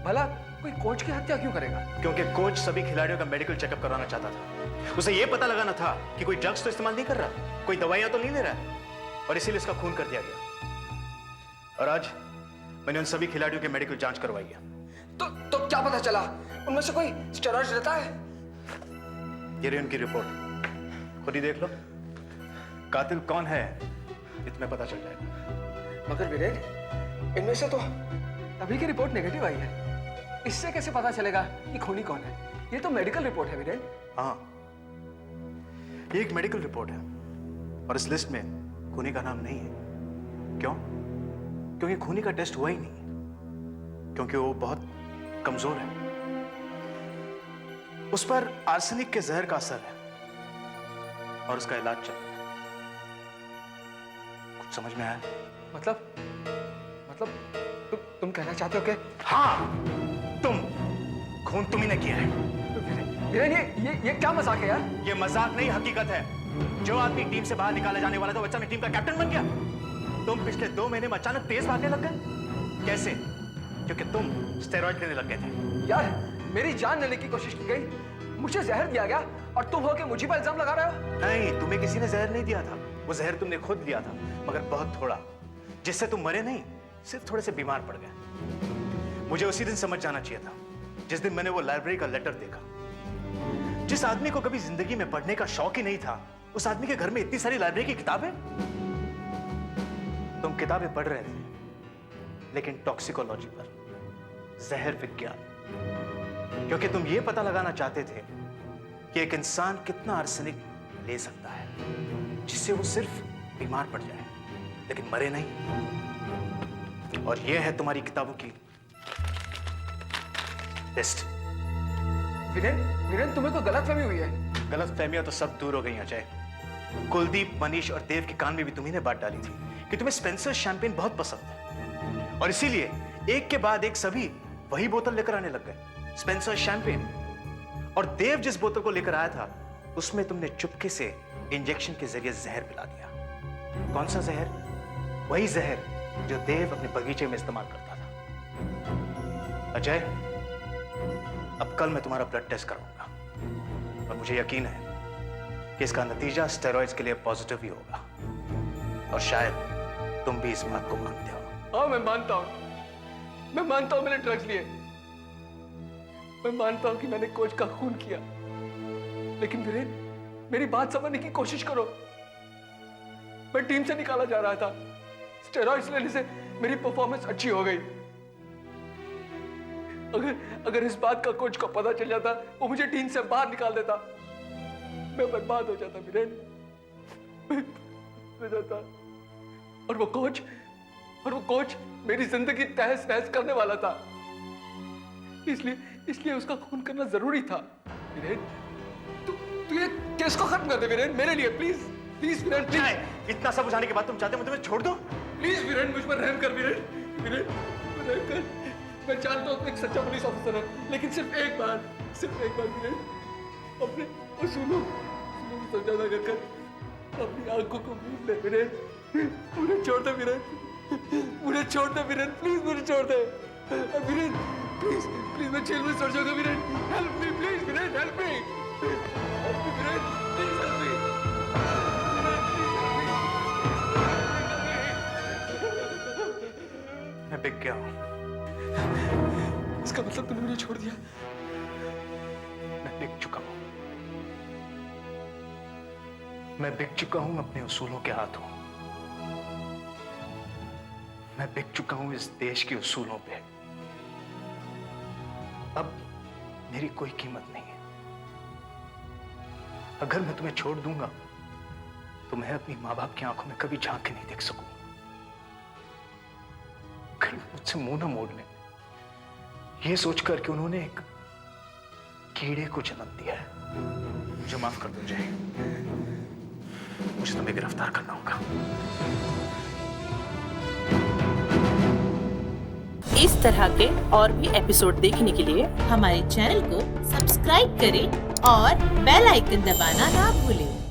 भला कोई कोच की हत्या क्यों करेगा? क्योंकि कोच सभी खिलाड़ियों का मेडिकल चेकअप कराना चाहता था। उसे यह पता लगाना था कि कोई ड्रग्स तो इस्तेमाल नहीं कर रहा, कोई दवाइयां तो नहीं ले रहा है, और इसीलिए इसका खून कर दिया गया। और आज मैंने उन सभी खिलाड़ियों की मेडिकल जांच करवाई है। तो क्या पता चला? उनमें से कोई स्टेरॉइड्स लेता है? ये रही उनकी रिपोर्ट, खुद ही देख लो। कातिल कौन है ये तुम्हें पता चल जाएगा। मगर वीरेन, इनमें से तो अभी की रिपोर्ट नेगेटिव आई है। इससे कैसे पता चलेगा कि खूनी कौन है? ये तो मेडिकल रिपोर्ट है वीरेन। हाँ, ये एक मेडिकल रिपोर्ट है और इस लिस्ट में खूनी का नाम नहीं है। क्यों? क्योंकि खूनी का टेस्ट हुआ ही नहीं, क्योंकि वो बहुत कमजोर है। उस पर आर्सेनिक के जहर का असर है और उसका इलाज चल रहा है। कुछ समझ में आया? मतलब तुम कहना चाहते हो कि हाँ, तुम खून तुम्ही ने किया है। वीरेन, ये क्या मजाक है यार? ये मजाक नहीं, हकीकत है। जो आदमी टीम से बाहर निकाला जाने वाला था, वो अचानक टीम का कैप्टन बन गया। तुम पिछले 2 महीने में अचानक तेज भागने लग गए। कैसे? क्योंकि तुम स्टेरॉइड लेने लग गए थे। यार, मेरी जान लेने की कोशिश की गई, मुझे जहर दिया गया और तुम हो के मुझे पर इल्जाम लगा रहे हो? नहीं, तुम्हें किसी ने जहर नहीं दिया था। वो जहर तुमने खुद लिया था, मगर बहुत थोड़ा, जिससे तुम मरे नहीं, सिर्फ थोड़े से बीमार पड़ गए। मुझे उसी दिन समझ जाना चाहिए था, जिस दिन मैंने वो लाइब्रेरी का लेटर देखा। जिस आदमी को कभी जिंदगी में पढ़ने का शौक ही नहीं था, उस आदमी के घर में इतनी सारी लाइब्रेरी की किताबें। तुम किताबें पढ़ रहे थे, लेकिन टॉक्सिकोलॉजी पर, जहर विज्ञान, क्योंकि तुम ये पता लगाना चाहते थे कि एक इंसान कितना आर्सेनिक ले सकता है जिससे वो सिर्फ बीमार पड़ जाए लेकिन मरे नहीं। और ये है तुम्हारी किताबों की लिस्ट। वीरेन, तुम्हें कोई गलतफहमी हुई है? गलतफहमियां तो सब दूर हो गई अजय। कुलदीप, मनीष और देव के कान में भी तुम्ही ने बात डाली थी कि तुम्हें स्पेंसर शैंपेन बहुत पसंद है, और इसीलिए एक के बाद एक सभी वही बोतल लेकर आने लग गए, स्पेंसर शैंपेन। और देव जिस बोतल को लेकर आया था, उसमें तुमने चुपके से इंजेक्शन के जरिए जहर मिला दिया। कौन सा जहर? वही जहर जो देव अपने बगीचे में इस्तेमाल करता था। अजय, अब कल मैं तुम्हारा ब्लड टेस्ट कराऊंगा, और मुझे यकीन है कि इसका नतीजा स्टेरॉइड्स के लिए पॉजिटिव ही होगा, और शायद तुम भी इस बात को मानते हो। हाँ, मैं मानता हूं मैंने ड्रग्स लिए। मैं मानता हूं कि मैंने कोच का खून किया, लेकिन वीरेन, मेरी बात समझने की कोशिश करो। मैं टीम से निकाला जा रहा था, स्टेरॉइड्स लेने से मेरी परफॉर्मेंस अच्छी हो गई। अगर इस बात का कोच को पता चल जाता, वो मुझे टीम से बाहर निकाल देता, मैं बर्बाद हो जाता वीरेन, हो जाता। और वो कोच मेरी जिंदगी तहस नहस करने वाला था, इसलिए उसका खून करना जरूरी था। वीरेन, तू ये केस को खत्म कर दे वीरेन, मेरे लिए प्लीज वीरेन, प्लीज। इतना सब बुझाने के बाद तुम चाहते हो मैं तुम्हें छोड़ दूं? प्लीज वीरेन, मुझ पर रहम कर वीरेन, रहम कर। मैं जानता हूं एक सच्चा पुलिस ऑफिसर है, लेकिन सिर्फ एक बार वीरेन, अपने उसूलों को समझौता कर अपनी आंखों को मूंद ले वीरेन। मुझे छोड़ दे वीरेन, प्लीज मुझे छोड़ दे वीरेन, प्लीज मैं जेल में सड़ जाऊंगा Viren. Help me please Viren, help me Viren, please help me. मैं बिक गया हूं। इसका मतलब तूने मुझे छोड़ दिया? मैं बिक चुका हूं। मैं बिक चुका हूं अपने उसूलों के हाथों। मैं बिक चुका हूं इस देश के उसूलों पे। अब मेरी कोई कीमत नहीं है। अगर मैं तुम्हें छोड़ दूंगा तो मैं अपनी माँ बाप की आंखों में कभी झांक के नहीं देख सकूंगा। कहीं मुझसे मुंह ना मोड़ लें, यह सोचकर कि उन्होंने एक कीड़े को जन्म दिया है। मुझे माफ कर दो जय, मुझे तुम्हें गिरफ्तार करना होगा। इस तरह के और भी एपिसोड देखने के लिए हमारे चैनल को सब्सक्राइब करें और बेल आइकन दबाना ना भूलें।